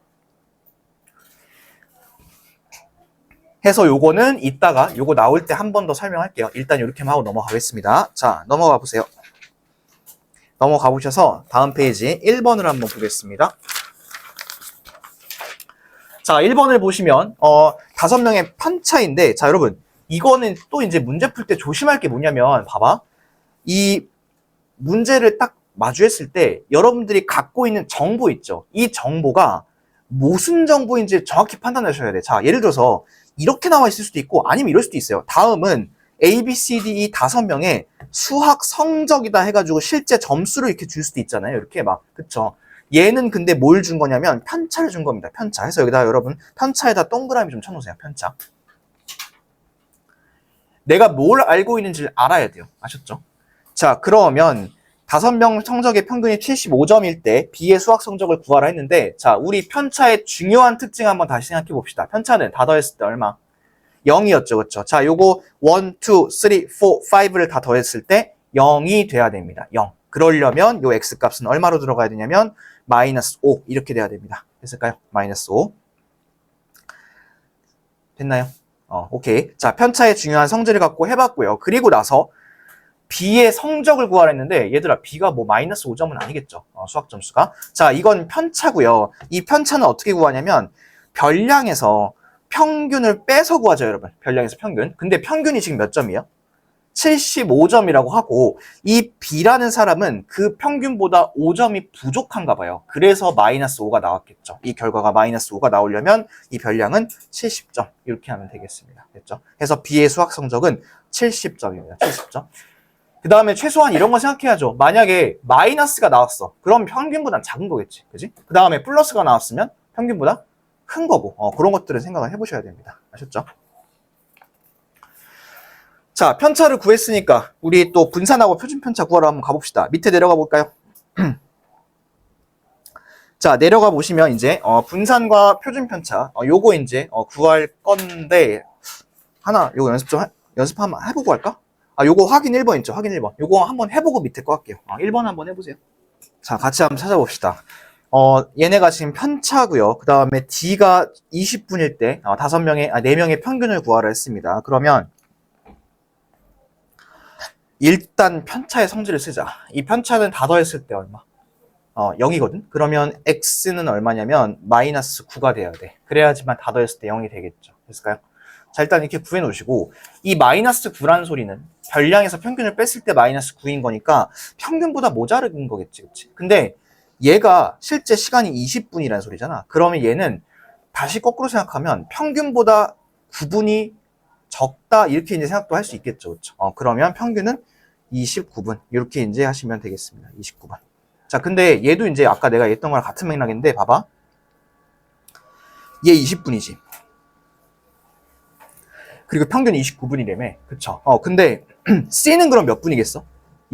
해서 요거는 이따가 요거 나올 때 한 번 더 설명할게요. 일단 이렇게만 하고 넘어가겠습니다. 자, 넘어가 보세요. 넘어가 보셔서 다음 페이지 1번을 한번 보겠습니다. 자, 1번을 보시면 5명의 편차인데, 자, 여러분 이거는 또 이제 문제 풀 때 조심할 게 뭐냐면, 봐봐. 이 문제를 딱 마주했을 때 여러분들이 갖고 있는 정보 있죠. 이 정보가 무슨 정보인지 정확히 판단하셔야 돼. 자, 예를 들어서 이렇게 나와 있을 수도 있고 아니면 이럴 수도 있어요. 다음은 A, B, C, D, E 5명의 수학 성적이다 해가지고 실제 점수를 이렇게 줄 수도 있잖아요. 이렇게 막, 그쵸? 얘는 근데 뭘 준 거냐면 편차를 준 겁니다. 편차. 해서 여기다 여러분 편차에다 동그라미 좀 쳐놓으세요. 편차. 내가 뭘 알고 있는지를 알아야 돼요. 아셨죠? 자, 그러면 5명 성적의 평균이 75점일 때 B의 수학 성적을 구하라 했는데, 자, 우리 편차의 중요한 특징 한번 다시 생각해 봅시다. 편차는 다 더했을 때 얼마? 0이었죠. 그렇죠? 자, 요거 1, 2, 3, 4, 5를 다 더했을 때 0이 돼야 됩니다. 0. 그러려면 요 X값은 얼마로 들어가야 되냐면 마이너스 5 이렇게 돼야 됩니다. 됐을까요? 마이너스 5. 됐나요? 오케이. 자, 편차의 중요한 성질을 갖고 해봤고요. 그리고 나서 B의 성적을 구하라 했는데, 얘들아, B가 뭐 마이너스 5점은 아니겠죠. 수학 점수가. 자, 이건 편차고요. 이 편차는 어떻게 구하냐면 별량에서 평균을 빼서 구하죠, 여러분. 별량에서 평균. 근데 평균이 지금 몇 점이에요? 75점이라고 하고, 이 B라는 사람은 그 평균보다 5점이 부족한가 봐요. 그래서 마이너스 5가 나왔겠죠. 이 결과가 마이너스 5가 나오려면 이 별량은 70점. 이렇게 하면 되겠습니다. 됐죠? 그래서 B의 수학 성적은 70점입니다. 70점. 그 다음에 최소한 이런 거 생각해야죠. 만약에 마이너스가 나왔어. 그럼 평균보단 작은 거겠지. 그지? 그 다음에 플러스가 나왔으면 평균보다 큰 거고. 그런 것들을 생각을 해보셔야 됩니다. 아셨죠? 자, 편차를 구했으니까 우리 또 분산하고 표준 편차 구하러 한번 가봅시다. 밑에 내려가 볼까요? 자, 내려가 보시면 이제 분산과 표준 편차 요거 이제 구할 건데, 하나 요거 연습 한번 해보고 할까? 요거 확인 1번 있죠? 확인 1번. 요거 한번 해보고 밑에 거 할게요. 1번 한번 해보세요. 자, 같이 한번 찾아봅시다. 얘네가 지금 편차고요. 그 다음에 D가 20분일 때 4명의 평균을 구하라 했습니다. 그러면 일단 편차의 성질을 쓰자. 이 편차는 다 더했을 때 얼마? 0이거든? 그러면 X는 얼마냐면 마이너스 9가 돼야 돼. 그래야지만 다 더했을 때 0이 되겠죠. 됐을까요? 자, 일단 이렇게 구해 놓으시고, 이 마이너스 9라는 소리는 별량에서 평균을 뺐을 때 마이너스 9인 거니까 평균보다 모자른 거겠지, 그치? 근데 얘가 실제 시간이 20분이라는 소리잖아. 그러면 얘는 다시 거꾸로 생각하면 평균보다 9분이 적다, 이렇게 이제 생각도 할 수 있겠죠, 그쵸? 그러면 평균은 29분. 이렇게 이제 하시면 되겠습니다. 29분. 자, 근데 얘도 이제 아까 내가 얘기했던 거랑 같은 맥락인데, 봐봐. 얘 20분이지. 그리고 평균 29분이라며. 그쵸? 근데 C는 그럼 몇 분이겠어?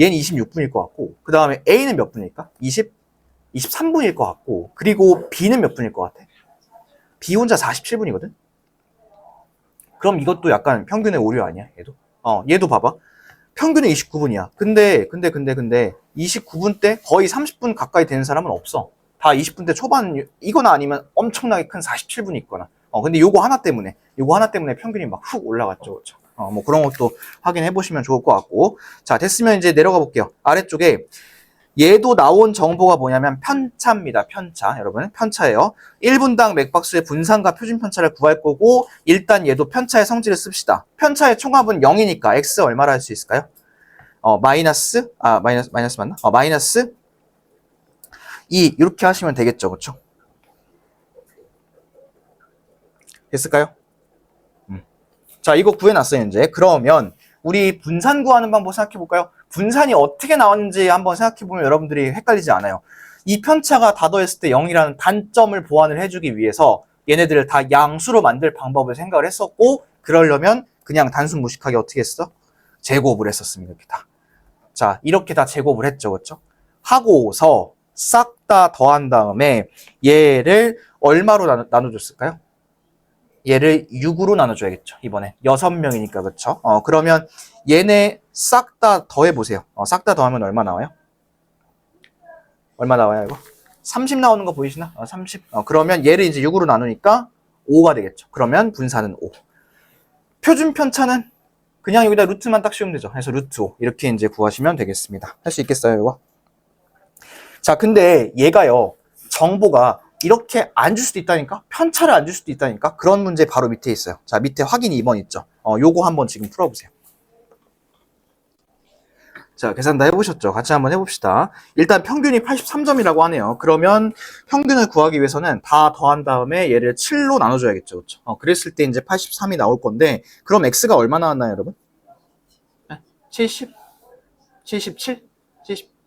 얘는 26분일 것 같고, 그 다음에 A는 몇 분일까? 23분일 것 같고, 그리고 B는 몇 분일 것 같아? B 혼자 47분이거든? 그럼 이것도 약간 평균의 오류 아니야, 얘도? 얘도 봐봐. 평균은 29분이야. 근데 29분 때 거의 30분 가까이 되는 사람은 없어. 다 20분대 초반, 이거나 아니면 엄청나게 큰 47분이 있거나. 근데 요거 하나 때문에 평균이 막 훅 올라갔죠. 그렇죠? 뭐 그런 것도 확인해 보시면 좋을 것 같고. 자, 됐으면 이제 내려가 볼게요. 아래쪽에 얘도 나온 정보가 뭐냐면 편차입니다. 편차. 여러분, 편차예요. 1분당 맥박수의 분산과 표준 편차를 구할 거고, 일단 얘도 편차의 성질을 씁시다. 편차의 총합은 0이니까 x 얼마라 할 수 있을까요? 마이너스 맞나? 마이너스 2 이렇게 하시면 되겠죠. 그렇죠? 됐을까요? 자, 이거 구해놨어요, 이제. 그러면 우리 분산 구하는 방법 생각해 볼까요? 분산이 어떻게 나왔는지 한번 생각해 보면 여러분들이 헷갈리지 않아요. 이 편차가 다 더했을 때 0이라는 단점을 보완을 해주기 위해서 얘네들을 다 양수로 만들 방법을 생각을 했었고, 그러려면 그냥 단순 무식하게 어떻게 했어? 제곱을 했었습니다. 이렇게 다. 자, 이렇게 다 제곱을 했죠. 그렇죠? 하고서 싹 다 더한 다음에 얘를 얼마로 나눠줬을까요? 얘를 6으로 나눠줘야겠죠. 이번에 6명이니까. 그렇죠? 그러면 얘네 싹 다 더해보세요. 싹 다 더하면 얼마 나와요? 얼마 나와요 이거? 30 나오는 거 보이시나? 30. 그러면 얘를 이제 6으로 나누니까 5가 되겠죠. 그러면 분산은 5. 표준 편차는 그냥 여기다 루트만 딱 씌우면 되죠. 그래서 루트 5 이렇게 이제 구하시면 되겠습니다. 할 수 있겠어요 이거? 자, 근데 얘가요, 정보가 이렇게 안 줄 수도 있다니까? 편차를 안 줄 수도 있다니까? 그런 문제 바로 밑에 있어요. 자, 밑에 확인 2번 있죠? 요거 한번 지금 풀어보세요. 자, 계산 다 해보셨죠? 같이 한번 해봅시다. 일단 평균이 83점이라고 하네요. 그러면 평균을 구하기 위해서는 다 더한 다음에 얘를 7로 나눠줘야겠죠. 그렇죠? 그랬을 때 이제 83이 나올 건데, 그럼 x가 얼마 나왔나요, 여러분? 70? 77?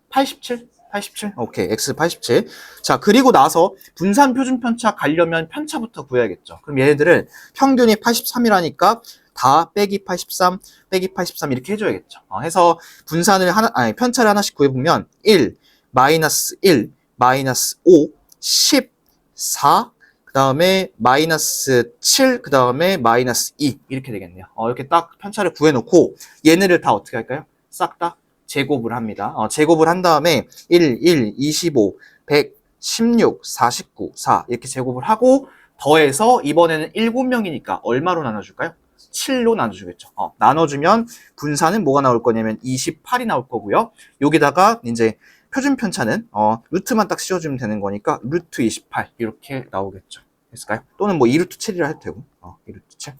87? 87? 오케이, x 87. 자, 그리고 나서 분산 표준 편차 가려면 편차부터 구해야겠죠. 그럼 얘네들을 평균이 83이라니까 다 빼기 83, 빼기 83 이렇게 해줘야겠죠. 해서 분산을 편차를 하나씩 구해보면 1, 마이너스 1, 마이너스 5, 14, 그 다음에 마이너스 7, 그 다음에 마이너스 2 이렇게 되겠네요. 이렇게 딱 편차를 구해놓고 얘네를 다 어떻게 할까요? 싹 다 제곱을 합니다. 제곱을 한 다음에 1, 25, 100, 16, 49, 4 이렇게 제곱을 하고 더해서 이번에는 7명이니까 얼마로 나눠줄까요? 7로 나눠주겠죠. 나눠주면 분산은 뭐가 나올 거냐면 28이 나올 거고요. 여기다가 이제 표준 편차는 루트만 딱 씌워주면 되는 거니까 루트 28 이렇게 나오겠죠. 됐을까요? 또는 뭐 2루트 7이라 해도 되고 2루트 7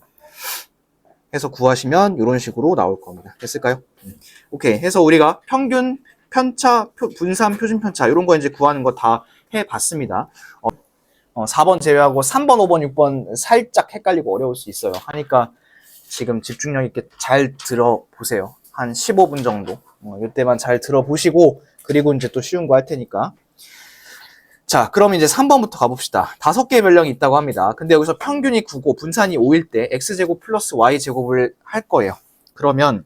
해서 구하시면 이런 식으로 나올 겁니다. 됐을까요? 오케이. 해서 우리가 평균, 편차, 분산, 표준 편차 이런 거 이제 구하는 거 다 해봤습니다. 4번 제외하고 3번, 5번, 6번 살짝 헷갈리고 어려울 수 있어요. 하니까 지금 집중력 있게 잘 들어보세요. 한 15분 정도. 이때만 잘 들어보시고 그리고 이제 또 쉬운 거 할 테니까. 자, 그럼 이제 3번부터 가봅시다. 5개의 변량이 있다고 합니다. 근데 여기서 평균이 9고 분산이 5일 때 x제곱 플러스 y제곱을 할 거예요. 그러면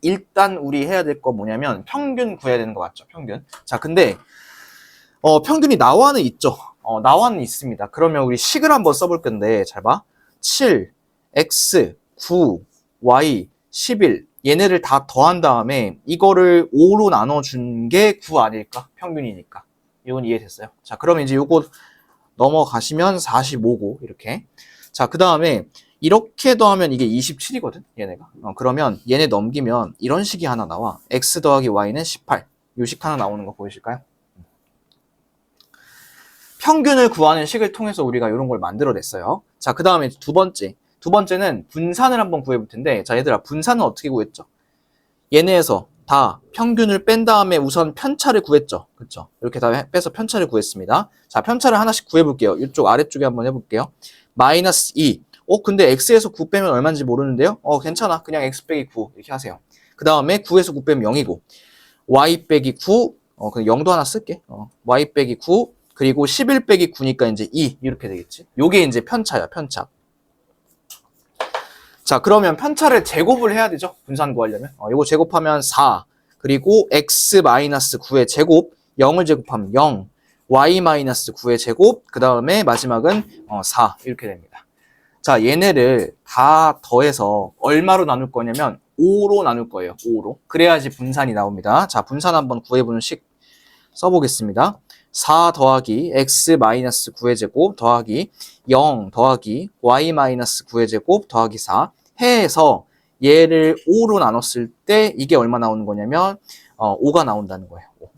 일단 우리 해야 될 거 뭐냐면 평균 구해야 되는 거 맞죠? 평균. 자, 근데 평균이 나와는 있죠. 나와는 있습니다. 그러면 우리 식을 한번 써볼 건데 잘 봐. 7, x, 9, y, 11 얘네를 다 더한 다음에 이거를 5로 나눠준 게 9 아닐까? 평균이니까. 이건 이해됐어요? 자, 그러면 이제 요거 넘어가시면 45고, 이렇게. 자, 그 다음에 이렇게 더하면 이게 27이거든, 얘네가. 그러면 얘네 넘기면 이런 식이 하나 나와. x 더하기 y는 18. 요 식 하나 나오는 거 보이실까요? 평균을 구하는 식을 통해서 우리가 이런 걸 만들어냈어요. 자, 그 다음에 두 번째는 분산을 한번 구해볼 텐데, 자, 얘들아, 분산은 어떻게 구했죠? 얘네에서 다 평균을 뺀 다음에 우선 편차를 구했죠. 그렇죠? 이렇게 다 빼서 편차를 구했습니다. 자, 편차를 하나씩 구해볼게요. 이쪽 아래쪽에 한번 해볼게요. 마이너스 2. 근데 x에서 9 빼면 얼마인지 모르는데요? 괜찮아. 그냥 x 빼기 9 이렇게 하세요. 그 다음에 9에서 9 빼면 0이고 y 빼기 9 그냥 0도 하나 쓸게. y 빼기 9 그리고 11 빼기 9니까 이제 2 이렇게 되겠지. 요게 이제 편차야, 편차. 자, 그러면 편차를 제곱을 해야 되죠. 분산 구하려면. 요거 제곱하면 4. 그리고 x-9의 제곱. 0을 제곱하면 0. y-9의 제곱, 그 다음에 마지막은 4 이렇게 됩니다. 자, 얘네를 다 더해서 얼마로 나눌 거냐면 5로 나눌 거예요. 5로. 그래야지 분산이 나옵니다. 자, 분산 한번 구해보는 식 써보겠습니다. 4 더하기 x-9의 제곱 더하기 0 더하기 y-9의 제곱 더하기 4 해서 얘를 5로 나눴을 때 이게 얼마 나오는 거냐면 5가 나온다는 거예요. 5.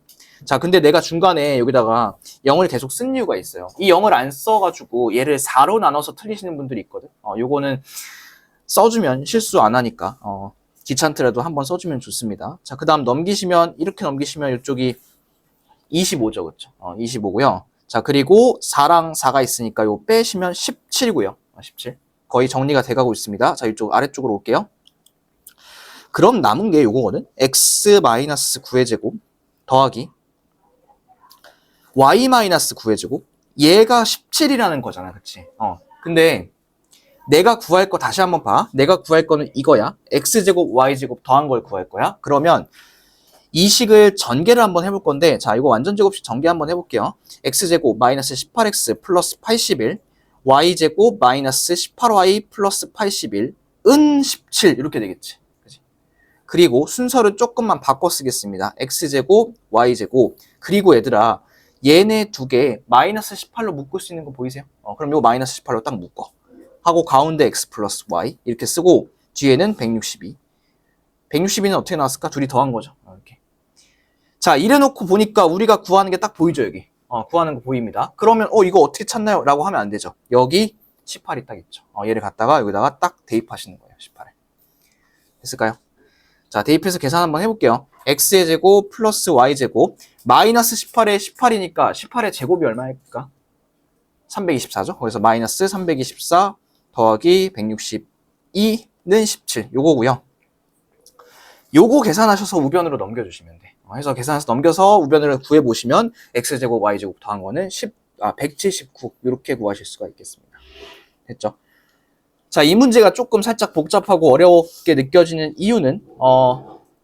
자, 근데 내가 중간에 여기다가 0을 계속 쓴 이유가 있어요. 이 0을 안 써가지고 얘를 4로 나눠서 틀리시는 분들이 있거든. 요거는 써주면 실수 안 하니까 귀찮더라도 한번 써주면 좋습니다. 자, 그 다음 넘기시면 이렇게 넘기시면 이쪽이 25죠, 그렇죠? 25고요. 자, 그리고 4랑 4가 있으니까 이거 빼시면 17이고요. 17. 거의 정리가 돼가고 있습니다. 자, 이쪽 아래쪽으로 올게요. 그럼 남은 게 요거거든. x-9의 제곱 더하기 y-9의 제곱. 얘가 17이라는 거잖아, 그치? 근데 내가 구할 거 다시 한번 봐. 내가 구할 거는 이거야. x제곱, y제곱 더한 걸 구할 거야. 그러면 이 식을 전개를 한번 해볼 건데, 자, 이거 완전 제곱식 전개 한번 해볼게요. x제곱 마이너스 18x 플러스 81, y제곱 마이너스 18y 플러스 81, 은 17 이렇게 되겠지. 그치? 그리고 순서를 조금만 바꿔 쓰겠습니다. x제곱, y제곱. 그리고 얘들아, 얘네 두 개 마이너스 18로 묶을 수 있는 거 보이세요? 그럼 이거 마이너스 18로 딱 묶어. 하고 가운데 x 플러스 y 이렇게 쓰고 뒤에는 162. 162는 어떻게 나왔을까? 둘이 더한 거죠. 이렇게. 자, 이래놓고 보니까 우리가 구하는 게 딱 보이죠, 여기. 구하는 거 보입니다. 그러면 이거 어떻게 찾나요? 라고 하면 안 되죠. 여기 18이 딱 있죠. 얘를 갖다가 여기다가 딱 대입하시는 거예요, 18을. 됐을까요? 자, 대입해서 계산 한번 해볼게요. x의 제곱 플러스 y제곱 마이너스 18에 18이니까 18의 제곱이 얼마일까? 324죠. 거기서 마이너스 324 더하기 162는 17 요거고요. 요거 계산하셔서 우변으로 넘겨주시면 돼. 해서 계산해서 넘겨서 우변을 구해보시면 x제곱 y제곱 더한 거는 179 이렇게 구하실 수가 있겠습니다. 됐죠? 자, 이 문제가 조금 살짝 복잡하고 어렵게 느껴지는 이유는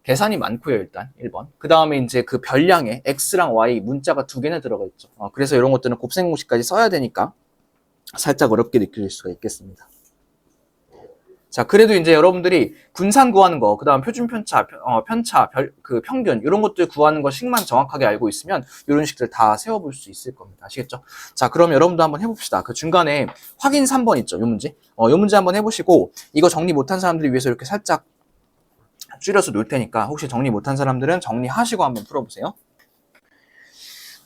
계산이 많고요, 일단 1번. 그 다음에 이제 그 별량에 x랑 y 문자가 두 개나 들어가 있죠. 그래서 이런 것들은 곱셈공식까지 써야 되니까 살짝 어렵게 느껴질 수가 있겠습니다. 자, 그래도 이제 여러분들이 분산 구하는 거, 그 다음 표준 편차, 편차, 평균, 이런 것들 구하는 거 식만 정확하게 알고 있으면 이런 식들 다 세워볼 수 있을 겁니다. 아시겠죠? 자, 그럼 여러분도 한번 해봅시다. 그 중간에 확인 3번 있죠? 요 문제. 요 문제 한번 해보시고, 이거 정리 못한 사람들을 위해서 이렇게 살짝 줄여서 놓을 테니까, 혹시 정리 못한 사람들은 정리하시고 한번 풀어보세요.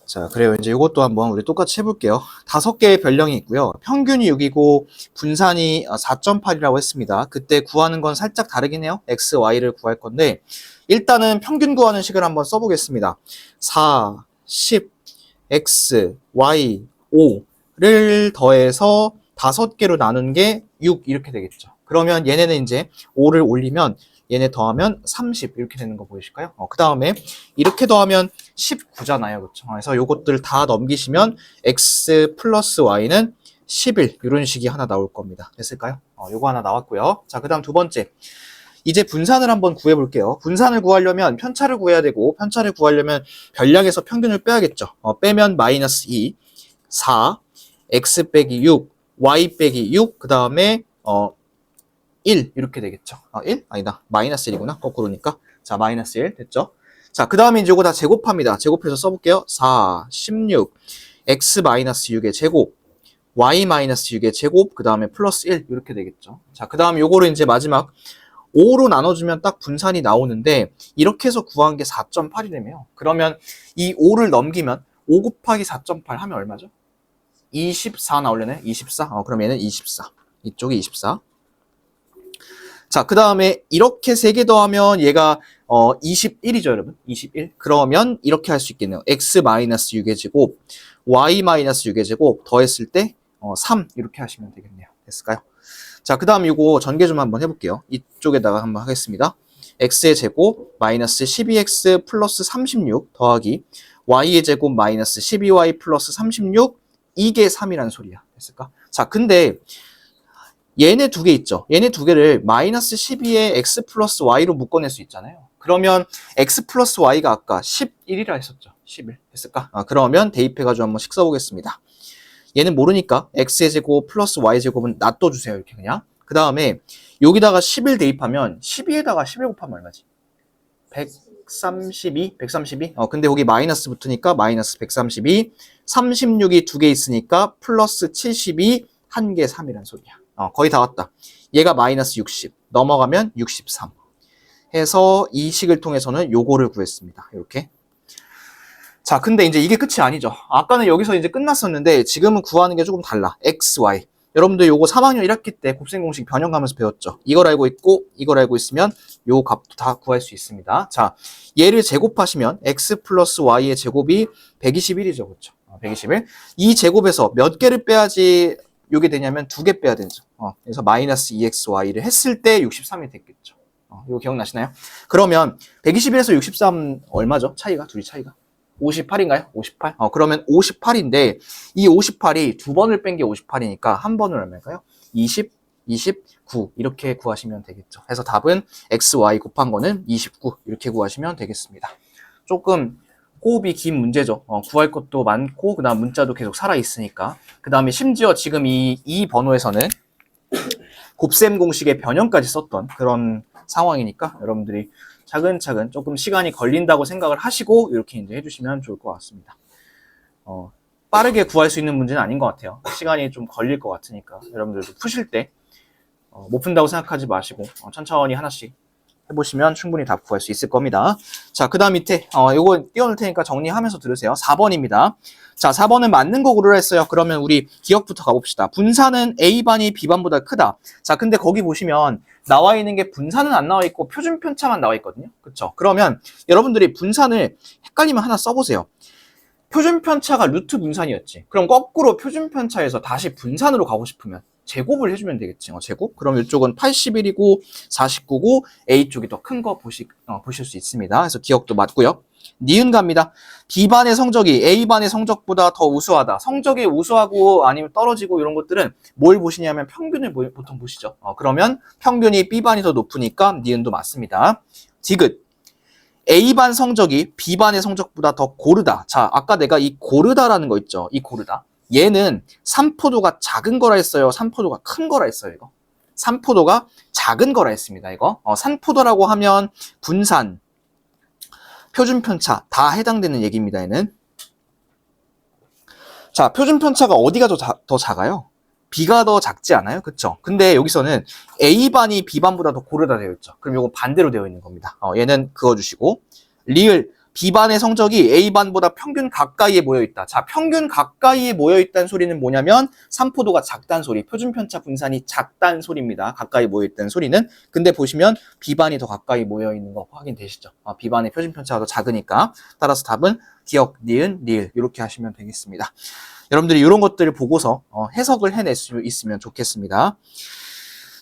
자, 그래요. 이제 이것도 한번 우리 똑같이 해볼게요. 5개의 별량이 있고요. 평균이 6이고 분산이 4.8이라고 했습니다. 그때 구하는 건 살짝 다르긴 해요. x, y를 구할 건데 일단은 평균 구하는 식을 한번 써보겠습니다. 4, 10, x, y, 5를 더해서 5개로 나눈 게 6 이렇게 되겠죠. 그러면 얘네는 이제 5를 올리면 얘네 더하면 30 이렇게 되는 거 보이실까요? 그 다음에 이렇게 더하면 19잖아요. 그렇죠? 그래서 요것들 다 넘기시면 x 플러스 y는 11 이런 식이 하나 나올 겁니다. 됐을까요? 요거 하나 나왔고요. 자, 그 다음 두 번째. 이제 분산을 한번 구해볼게요. 분산을 구하려면 편차를 구해야 되고 편차를 구하려면 별량에서 평균을 빼야겠죠. 빼면 마이너스 2, 4, x 빼기 6, y 빼기 6, 그 다음에 1 이렇게 되겠죠. 1? 아니다. 마이너스 1이구나. 거꾸로니까. 자, 마이너스 1 됐죠. 자, 그 다음에 이제 이거 다 제곱합니다. 제곱해서 써볼게요. 4, 16, x 마이너스 6의 제곱, y 마이너스 6의 제곱, 그 다음에 플러스 1 이렇게 되겠죠. 자, 그 다음에 요거를 이제 마지막 5로 나눠주면 딱 분산이 나오는데 이렇게 해서 구한 게 4.8이래요. 그러면 이 5를 넘기면 5 곱하기 4.8 하면 얼마죠? 24 나오려네. 24. 그럼 얘는 24. 이쪽이 24. 자, 그 다음에 이렇게 3개 더하면 얘가 21이죠, 여러분. 21. 그러면 이렇게 할 수 있겠네요. x-6의 제곱, y-6의 제곱 더했을 때 3 이렇게 하시면 되겠네요. 됐을까요? 자, 그 다음 이거 전개 좀 한번 해볼게요. 이쪽에다가 한번 하겠습니다. x의 제곱 마이너스 12x 플러스 36 더하기 y의 제곱 마이너스 12y 플러스 36 이게 3이란 소리야. 됐을까? 자, 근데 얘네 두 개 있죠. 얘네 두 개를 마이너스 12에 x 플러스 y로 묶어낼 수 있잖아요. 그러면 x 플러스 y가 아까 11이라 했었죠. 11 됐을까? 그러면 대입해가지고 한번 식 써보겠습니다. 얘는 모르니까 x의 제곱 플러스 y의 제곱은 놔둬주세요. 이렇게 그냥. 그 다음에 여기다가 11 대입하면 12에다가 11 곱하면 얼마지? 132? 132? 근데 여기 마이너스 붙으니까 마이너스 132, 36이 두 개 있으니까 플러스 72, 한 개 3이란 소리야. 거의 다 왔다. 얘가 마이너스 60, 넘어가면 63 해서 이 식을 통해서는 요거를 구했습니다. 이렇게. 자, 근데 이제 이게 끝이 아니죠. 아까는 여기서 이제 끝났었는데 지금은 구하는 게 조금 달라. x, y. 여러분들 요거 3학년 1학기 때 곱셈 공식 변형가면서 배웠죠. 이걸 알고 있고 이걸 알고 있으면 요 값도 다 구할 수 있습니다. 자, 얘를 제곱하시면 x 플러스 y의 제곱이 121이죠. 그렇죠? 121. 이 제곱에서 몇 개를 빼야지 요게 되냐면 2개 빼야 되죠. 그래서 마이너스 2xy를 했을 때 63이 됐겠죠. 이거 기억나시나요? 그러면 121에서 63 얼마죠? 차이가? 둘이 차이가? 58인가요? 58? 그러면 58인데 이 58이 두 번을 뺀 게 58이니까 한 번은 얼마일까요? 20, 29 이렇게 구하시면 되겠죠. 그래서 답은 x, y 곱한 거는 29 이렇게 구하시면 되겠습니다. 조금 호흡이 긴 문제죠. 구할 것도 많고 그 다음 문자도 계속 살아있으니까 그 다음에 심지어 지금 이 번호에서는 곱셈 공식의 변형까지 썼던 그런 상황이니까 여러분들이 차근차근 조금 시간이 걸린다고 생각을 하시고 이렇게 이제 해주시면 좋을 것 같습니다. 빠르게 구할 수 있는 문제는 아닌 것 같아요. 시간이 좀 걸릴 것 같으니까 여러분들도 푸실 때 못 푼다고 생각하지 마시고 천천히 하나씩 해보시면 충분히 답 구할 수 있을 겁니다. 자, 그 다음 밑에 이거 띄워놓을 테니까 정리하면서 들으세요. 4번입니다. 자, 4번은 맞는 거 고르라 했어요. 그러면 우리 기억부터 가봅시다. 분산은 A반이 B반보다 크다. 자, 근데 거기 보시면 나와 있는 게 분산은 안 나와 있고 표준 편차만 나와 있거든요. 그쵸? 그러면 여러분들이 분산을 헷갈리면 하나 써보세요. 표준 편차가 루트 분산이었지. 그럼 거꾸로 표준 편차에서 다시 분산으로 가고 싶으면 제곱을 해주면 되겠지. 제곱? 그럼 이쪽은 81이고 49고 A쪽이 더 큰 거 보실 수 있습니다. 그래서 기억도 맞고요. 니은 갑니다. B반의 성적이 A반의 성적보다 더 우수하다. 성적이 우수하고 아니면 떨어지고 이런 것들은 뭘 보시냐면 평균을 보통 보시죠. 그러면 평균이 B반이 더 높으니까 니은도 맞습니다. 디귿. A반 성적이 B반의 성적보다 더 고르다. 자, 아까 내가 이 고르다라는 거 있죠. 이 고르다. 얘는 산포도가 작은 거라 했어요. 산포도가 큰 거라 했어요. 이거. 산포도가 작은 거라 했습니다. 이거. 산포도라고 하면 분산, 표준 편차 다 해당되는 얘기입니다. 얘는. 자, 표준 편차가 어디가 더 작아요? B가 더 작지 않아요? 그쵸? 근데 여기서는 A반이 B반보다 더 고르다 되어 있죠. 그럼 이건 반대로 되어 있는 겁니다. 얘는 그어주시고. 리을. B반의 성적이 A반보다 평균 가까이에 모여있다. 자, 평균 가까이에 모여있다는 소리는 뭐냐면 산포도가 작다는 소리, 표준편차 분산이 작다는 소리입니다. 가까이 모여있다는 소리는. 근데 보시면 B반이 더 가까이 모여있는 거 확인되시죠? B반의 표준편차가 더 작으니까. 따라서 답은 기억, 니은, 리을 이렇게 하시면 되겠습니다. 여러분들이 이런 것들을 보고서 해석을 해낼 수 있으면 좋겠습니다.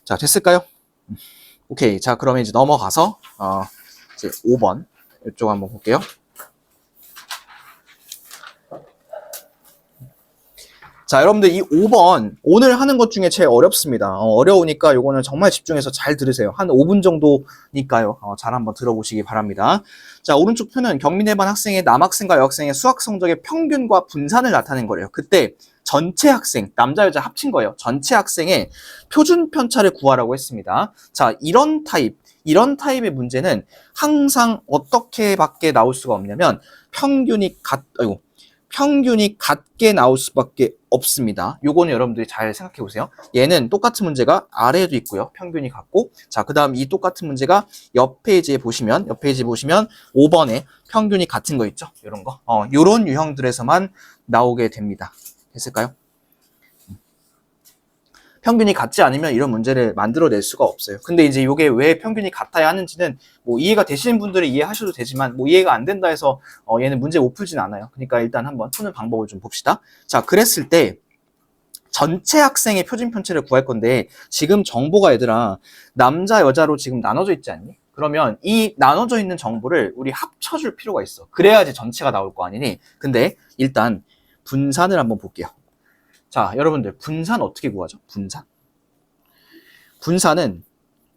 자, 됐을까요? 오케이. 자, 그러면 이제 넘어가서 이제 5번 이쪽 한번 볼게요. 자, 여러분들 이 5번 오늘 하는 것 중에 제일 어렵습니다. 어려우니까 이거는 정말 집중해서 잘 들으세요. 한 5분 정도니까요. 잘 한번 들어보시기 바랍니다. 자, 오른쪽 표는 경민해반 학생의 남학생과 여학생의 수학 성적의 평균과 분산을 나타낸 거래요. 그때 전체 학생, 남자 여자 합친 거예요. 전체 학생의 표준 편차를 구하라고 했습니다. 자, 이런 타입의 문제는 항상 어떻게밖에 나올 수가 없냐면 평균이 같게 나올 수밖에 없습니다. 요거는 여러분들이 잘 생각해 보세요. 얘는 똑같은 문제가 아래에도 있고요. 평균이 같고. 자, 그 다음 이 똑같은 문제가 옆 페이지에 보시면 5번에 평균이 같은 거 있죠? 이런 거. 요런 유형들에서만 나오게 됩니다. 됐을까요? 평균이 같지 않으면 이런 문제를 만들어낼 수가 없어요. 근데 이제 이게 왜 평균이 같아야 하는지는 뭐 이해가 되시는 분들은 이해하셔도 되지만 뭐 이해가 안 된다 해서 얘는 문제 못 풀진 않아요. 그러니까 일단 한번 푸는 방법을 좀 봅시다. 자, 그랬을 때 전체 학생의 표준 편차를 구할 건데 지금 정보가 얘들아 남자 여자로 지금 나눠져 있지 않니? 그러면 이 나눠져 있는 정보를 우리 합쳐줄 필요가 있어. 그래야지 전체가 나올 거 아니니? 근데 일단 분산을 한번 볼게요. 자, 여러분들 분산 어떻게 구하죠? 분산은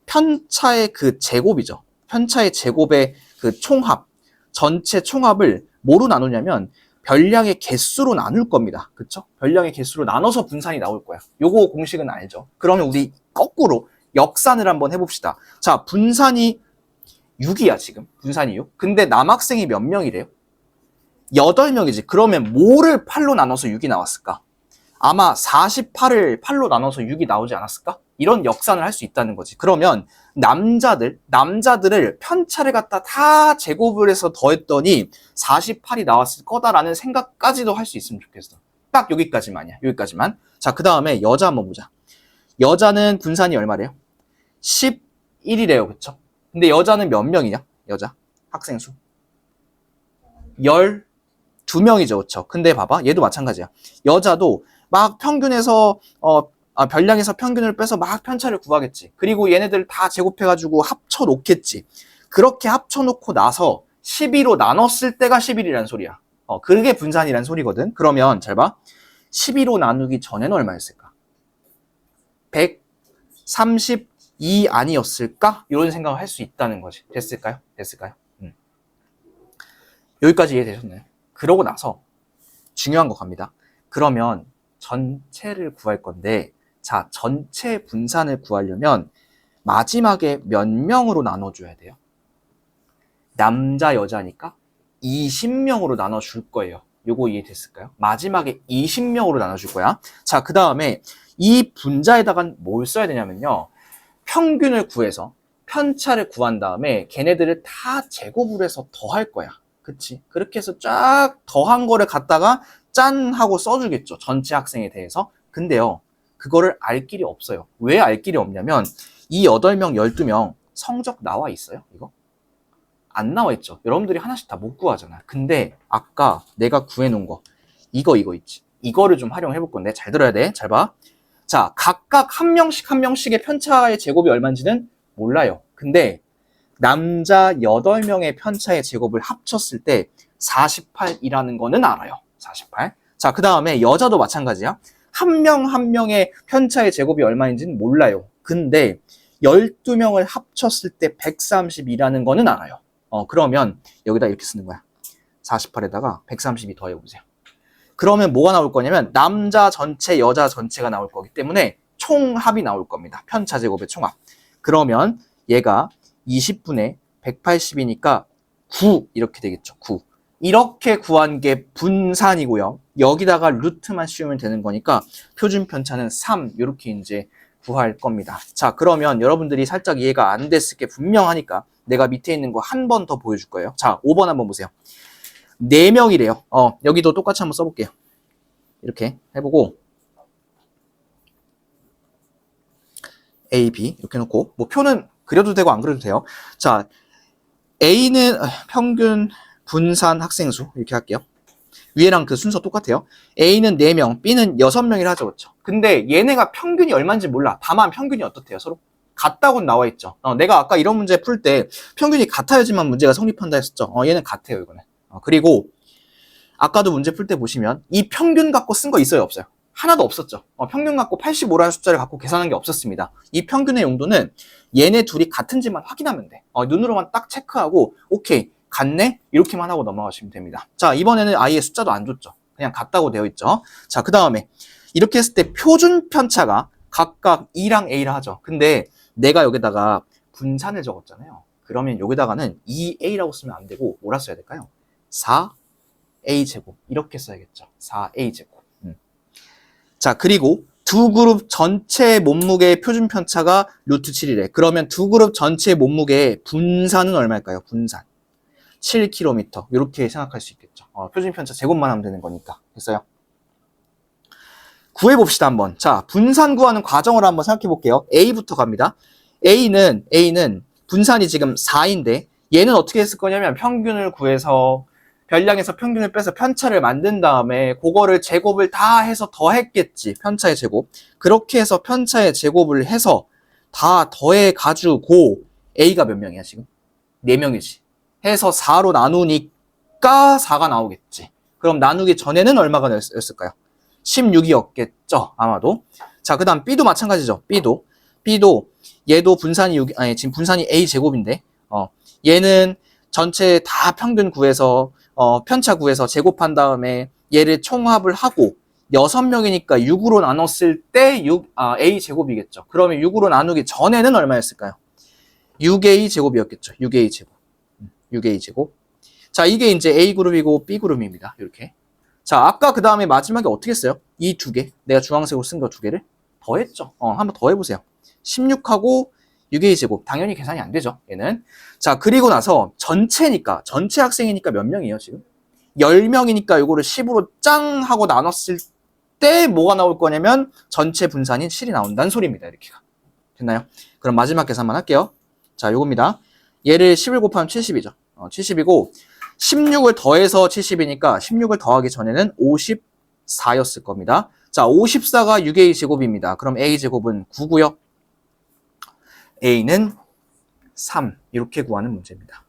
편차의 그 제곱이죠. 편차의 제곱의 그 총합, 전체 총합을 뭐로 나누냐면 별량의 개수로 나눌 겁니다. 그쵸? 별량의 개수로 나눠서 분산이 나올 거야. 요거 공식은 알죠? 그러면 우리 거꾸로 역산을 한번 해봅시다. 자, 분산이 6이야, 지금. 분산이 6. 근데 남학생이 몇 명이래요? 8명이지. 그러면 뭐를 8로 나눠서 6이 나왔을까? 아마 48을 8로 나눠서 6이 나오지 않았을까? 이런 역산을 할 수 있다는 거지. 그러면 남자들을 편차를 갖다 다 제곱을 해서 더했더니 48이 나왔을 거다라는 생각까지도 할 수 있으면 좋겠어. 딱 여기까지만이야. 여기까지만. 자, 그 다음에 여자 한번 보자. 여자는 분산이 얼마래요? 11이래요. 그쵸? 근데 여자는 몇 명이냐? 여자. 학생 수. 12명이죠. 그쵸? 근데 봐봐. 얘도 마찬가지야. 여자도 막 평균에서 별량에서 평균을 빼서 막 편차를 구하겠지. 그리고 얘네들 다 제곱해가지고 합쳐 놓겠지. 그렇게 합쳐 놓고 나서 12로 나눴을 때가 11이라는 소리야. 그게 분산이라는 소리거든. 그러면 잘 봐. 12로 나누기 전에는 얼마였을까? 132 아니었을까? 이런 생각을 할 수 있다는 거지. 됐을까요? 여기까지 이해되셨나요? 그러고 나서 중요한 거 갑니다. 그러면 전체를 구할 건데, 자, 전체 분산을 구하려면 마지막에 몇 명으로 나눠줘야 돼요? 남자, 여자니까 20명으로 나눠줄 거예요. 요거 이해됐을까요? 마지막에 20명으로 나눠줄 거야. 자, 그 다음에 이 분자에다가 뭘 써야 되냐면요. 평균을 구해서 편차를 구한 다음에 걔네들을 다 제곱을 해서 더할 거야. 그치? 그렇게 해서 쫙 더한 거를 갖다가 짠 하고 써주겠죠. 전체 학생에 대해서. 근데요, 그거를 알 길이 없어요. 왜 알 길이 없냐면 이 8명, 12명 성적 나와 있어요? 이거? 안 나와 있죠. 여러분들이 하나씩 다 못 구하잖아. 근데 아까 내가 구해놓은 거 이거 있지. 이거를 좀 활용해 볼 건데 잘 들어야 돼. 잘 봐. 자, 각각 한 명씩의 편차의 제곱이 얼마인지는 몰라요. 근데 남자 8명의 편차의 제곱을 합쳤을 때 48이라는 거는 알아요. 48. 자, 그 다음에 여자도 마찬가지야. 한 명의 편차의 제곱이 얼마인지는 몰라요. 근데 12명을 합쳤을 때 132라는 거는 알아요. 그러면 여기다 이렇게 쓰는 거야. 48에다가 132 더해보세요. 그러면 뭐가 나올 거냐면 남자 전체, 여자 전체가 나올 거기 때문에 총합이 나올 겁니다. 편차 제곱의 총합. 그러면 얘가 20분의 180이니까 9 이렇게 되겠죠. 9. 이렇게 구한 게 분산이고요. 여기다가 루트만 씌우면 되는 거니까 표준 편차는 3 이렇게 이제 구할 겁니다. 자, 그러면 여러분들이 살짝 이해가 안 됐을 게 분명하니까 내가 밑에 있는 거 한 번 더 보여줄 거예요. 자, 5번 한번 보세요. 4명이래요. 여기도 똑같이 한번 써볼게요. 이렇게 해보고 A, B 이렇게 해놓고 뭐 표는 그려도 되고 안 그려도 돼요. 자, A는 평균 분산 학생 수 이렇게 할게요. 위에랑 그 순서 똑같아요. A는 4명, B는 6명이라 하죠. 그렇죠? 근데 얘네가 평균이 얼마인지 몰라. 다만 평균이 어떻대요? 서로? 같다고 나와 있죠. 내가 아까 이런 문제 풀 때 평균이 같아야지만 문제가 성립한다 했었죠. 얘는 같아요, 이거는. 그리고 아까도 문제 풀 때 보시면 이 평균 갖고 쓴 거 있어요, 없어요? 하나도 없었죠. 평균 갖고 85라는 숫자를 갖고 계산한 게 없었습니다. 이 평균의 용도는 얘네 둘이 같은지만 확인하면 돼. 눈으로만 딱 체크하고 오케이, 같네? 이렇게만 하고 넘어가시면 됩니다. 자, 이번에는 아예 숫자도 안 줬죠. 그냥 같다고 되어 있죠. 자, 그 다음에 이렇게 했을 때 표준 편차가 각각 E랑 A라 하죠. 근데 내가 여기다가 분산을 적었잖아요. 그러면 여기다가는 2A라고 쓰면 안 되고 뭐라 써야 될까요? 4A제곱 이렇게 써야겠죠. 4A제곱. 자, 그리고 두 그룹 전체 몸무게의 표준 편차가 루트 7이래. 그러면 두 그룹 전체 몸무게의 분산은 얼마일까요? 분산. 7km. 이렇게 생각할 수 있겠죠. 표준 편차 제곱만 하면 되는 거니까. 됐어요? 구해봅시다, 한번. 자, 분산 구하는 과정을 한번 생각해 볼게요. A부터 갑니다. A는 분산이 지금 4인데, 얘는 어떻게 했을 거냐면 평균을 구해서 별량에서 평균을 빼서 편차를 만든 다음에 그거를 제곱을 다 해서 더했겠지. 편차의 제곱. 그렇게 해서 편차의 제곱을 해서 다 더해가지고 A가 몇 명이야, 지금? 4명이지. 해서 4로 나누니까 4가 나오겠지. 그럼 나누기 전에는 얼마가 였을까요? 16이었겠죠, 아마도. 자, 그 다음 B도 마찬가지죠. B도 얘도 분산이 지금 분산이 A 제곱인데, 얘는 전체 다 평균 구해서 편차 구해서 제곱한 다음에 얘를 총합을 하고 6명이니까 6으로 나눴을 때 A 제곱이겠죠. 그러면 6으로 나누기 전에는 얼마였을까요? 6A 제곱이었겠죠. 6A 제곱. 6A 제곱. 자, 이게 이제 A 그룹이고 B 그룹입니다. 이렇게. 자, 아까 그 다음에 마지막에 어떻게 했어요? 이 두 개. 내가 주황색으로 쓴 거 두 개를 더했죠. 한번 더 해보세요. 16하고 6A 제곱. 당연히 계산이 안 되죠. 얘는. 자, 그리고 나서 전체니까, 전체 학생이니까 몇 명이에요, 지금? 10명이니까 이거를 10으로 짱 하고 나눴을 때 뭐가 나올 거냐면 전체 분산인 7이 나온다는 소리입니다. 이렇게가. 됐나요? 그럼 마지막 계산만 할게요. 자, 요겁니다. 얘를 10을 곱하면 70이죠. 70이고 16을 더해서 70이니까 16을 더하기 전에는 54였을 겁니다. 자, 54가 6A 제곱입니다. 그럼 A 제곱은 9고요. A는 3. 이렇게 구하는 문제입니다.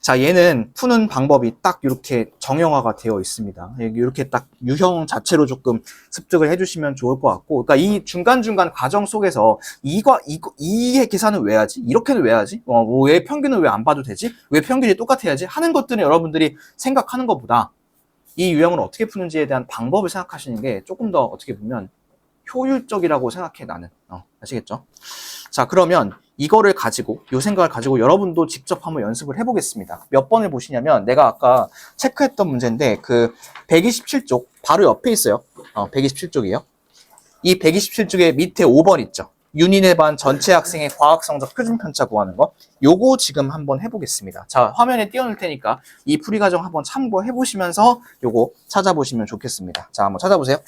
자, 얘는 푸는 방법이 딱 이렇게 정형화가 되어 있습니다. 이렇게 딱 유형 자체로 조금 습득을 해주시면 좋을 것 같고, 그러니까 이 중간중간 과정 속에서 이의 계산은 왜 하지? 이렇게는 왜 하지? 왜 평균은 왜 안 봐도 되지? 왜 평균이 똑같아야지? 하는 것들은 여러분들이 생각하는 것보다 이 유형을 어떻게 푸는지에 대한 방법을 생각하시는 게 조금 더 어떻게 보면 효율적이라고 생각해, 나는. 아시겠죠? 자, 그러면 이거를 가지고, 요 생각을 가지고 여러분도 직접 한번 연습을 해보겠습니다. 몇 번을 보시냐면, 내가 아까 체크했던 문제인데, 그 127쪽, 바로 옆에 있어요. 127쪽이에요. 이 127쪽에 밑에 5번 있죠. 윤인의 반 전체 학생의 과학 성적 표준 편차 구하는 거. 요거 지금 한번 해보겠습니다. 자, 화면에 띄워놓을 테니까 이 풀이 과정 한번 참고해보시면서 요거 찾아보시면 좋겠습니다. 자, 한번 찾아보세요.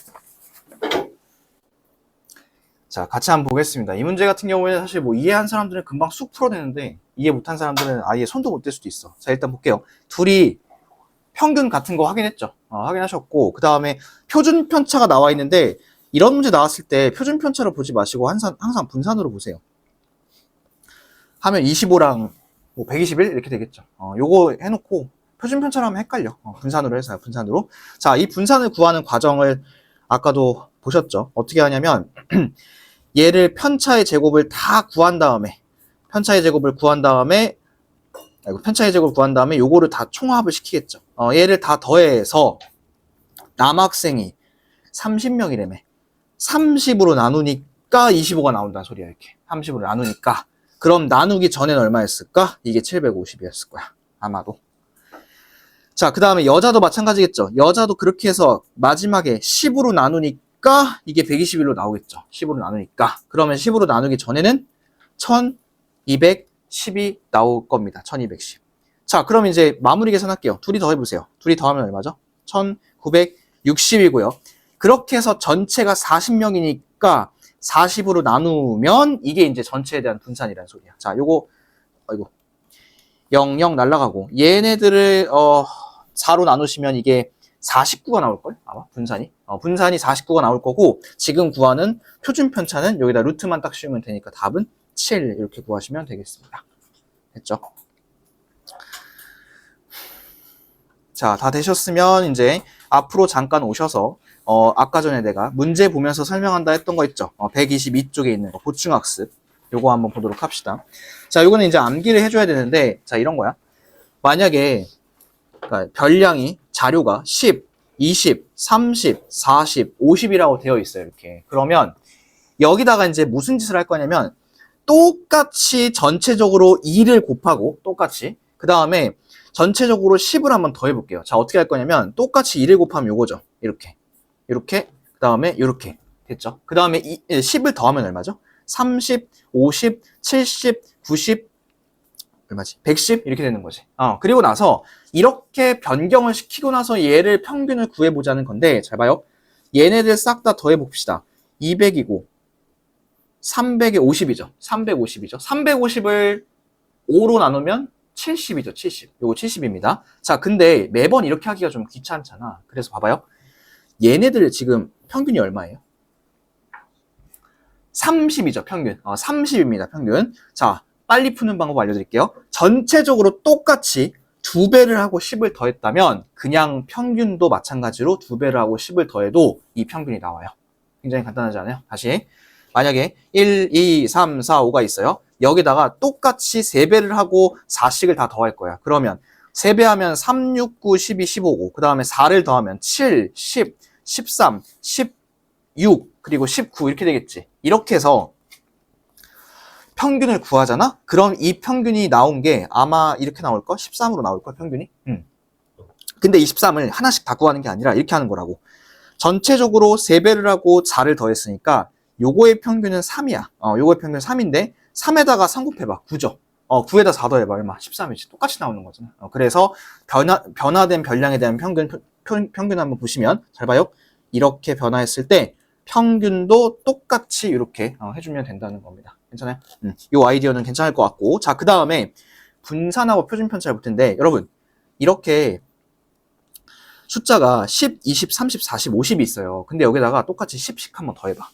자, 같이 한번 보겠습니다. 이 문제 같은 경우에는 사실 뭐 이해한 사람들은 금방 쑥 풀어내는데 이해 못한 사람들은 아예 손도 못 댈 수도 있어. 자, 일단 볼게요. 둘이 평균 같은 거 확인했죠. 확인하셨고, 그 다음에 표준 편차가 나와 있는데 이런 문제 나왔을 때 표준 편차로 보지 마시고 항상 분산으로 보세요. 하면 25랑 뭐 121 이렇게 되겠죠. 요거 해놓고 표준 편차로 하면 헷갈려. 분산으로 해서요. 분산으로. 자, 이 분산을 구하는 과정을 아까도 보셨죠. 어떻게 하냐면 얘를 편차의 제곱을 다 구한 다음에 편차의 제곱을 구한 다음에 요거를 다 총합을 시키겠죠. 얘를 다 더해서 남학생이 30명이라며 30으로 나누니까 25가 나온다는 소리야. 이렇게 30으로 나누니까. 그럼 나누기 전엔 얼마였을까? 이게 750이었을 거야. 아마도. 자, 그 다음에 여자도 마찬가지겠죠. 여자도 그렇게 해서 마지막에 10으로 나누니까 이게 121로 나오겠죠. 10으로 나누니까. 그러면 10으로 나누기 전에는 1210이 나올 겁니다. 1210. 자, 그럼 이제 마무리 계산할게요. 둘이 더해보세요. 둘이 더하면 얼마죠? 1960이고요. 그렇게 해서 전체가 40명이니까 40으로 나누면 이게 이제 전체에 대한 분산이라는 소리야. 자, 요거, 아이고. 0 날라가고 얘네들을 4로 나누시면 이게 49가 나올걸? 아마 분산이 분산이 49가 나올 거고, 지금 구하는 표준 편차는 여기다 루트만 딱 씌우면 되니까 답은 7 이렇게 구하시면 되겠습니다. 됐죠? 자, 다 되셨으면 이제 앞으로 잠깐 오셔서 아까 전에 내가 문제 보면서 설명한다 했던 거 있죠? 122쪽에 있는 거 보충학습, 요거 한번 보도록 합시다. 자, 요거는 이제 암기를 해줘야 되는데, 자, 이런 거야. 만약에 그러니까 별량이 자료가 10, 20, 30, 40, 50이라고 되어 있어요. 이렇게. 그러면 여기다가 이제 무슨 짓을 할 거냐면 똑같이 전체적으로 2를 곱하고 똑같이 그 다음에 전체적으로 10을 한번 더 해볼게요. 자, 어떻게 할 거냐면 똑같이 2를 곱하면 요거죠. 이렇게. 이렇게. 그 다음에 이렇게. 됐죠? 그 다음에 10을 더하면 얼마죠? 30, 50, 70, 90, 얼마지? 110? 이렇게 되는 거지. 그리고 나서 이렇게 변경을 시키고 나서 얘를 평균을 구해보자는 건데, 잘 봐요. 얘네들 싹 다 더해봅시다. 200이고 300에 50이죠. 350이죠. 350을 5로 나누면 70이죠. 70. 요거 70입니다. 자, 근데 매번 이렇게 하기가 좀 귀찮잖아. 그래서 봐봐요. 얘네들 지금 평균이 얼마예요? 30이죠. 평균. 30입니다. 평균. 자, 빨리 푸는 방법 알려드릴게요. 전체적으로 똑같이 2배를 하고 10을 더했다면 그냥 평균도 마찬가지로 2배를 하고 10을 더해도 이 평균이 나와요. 굉장히 간단하지 않아요? 다시. 만약에 1, 2, 3, 4, 5가 있어요. 여기다가 똑같이 3배를 하고 4씩을 다 더할 거야. 그러면 3배하면 3, 6, 9, 12, 15고 그 다음에 4를 더하면 7, 10, 13, 16 그리고 19 이렇게 되겠지. 이렇게 해서 평균을 구하잖아? 그럼 이 평균이 나온 게 아마 이렇게 나올걸? 13으로 나올걸 평균이? 근데 이 13을 하나씩 다 구하는 게 아니라 이렇게 하는 거라고. 전체적으로 3배를 하고 4를 더했으니까 요거의 평균은 3이야. 요거의 평균은 3인데 3에다가 3 곱해봐. 9죠. 9에다 4 더해봐. 얼마? 13이지. 똑같이 나오는 거잖아. 그래서 변화된 별량에 대한 평균 한번 보시면 잘 봐요. 이렇게 변화했을 때 평균도 똑같이 이렇게 해주면 된다는 겁니다. 괜찮아요? 이 아이디어는 괜찮을 것 같고. 자, 그 다음에 분산하고 표준편차를 볼 텐데 여러분 이렇게 숫자가 10, 20, 30, 40, 50이 있어요. 근데 여기다가 똑같이 10씩 한번 더해봐.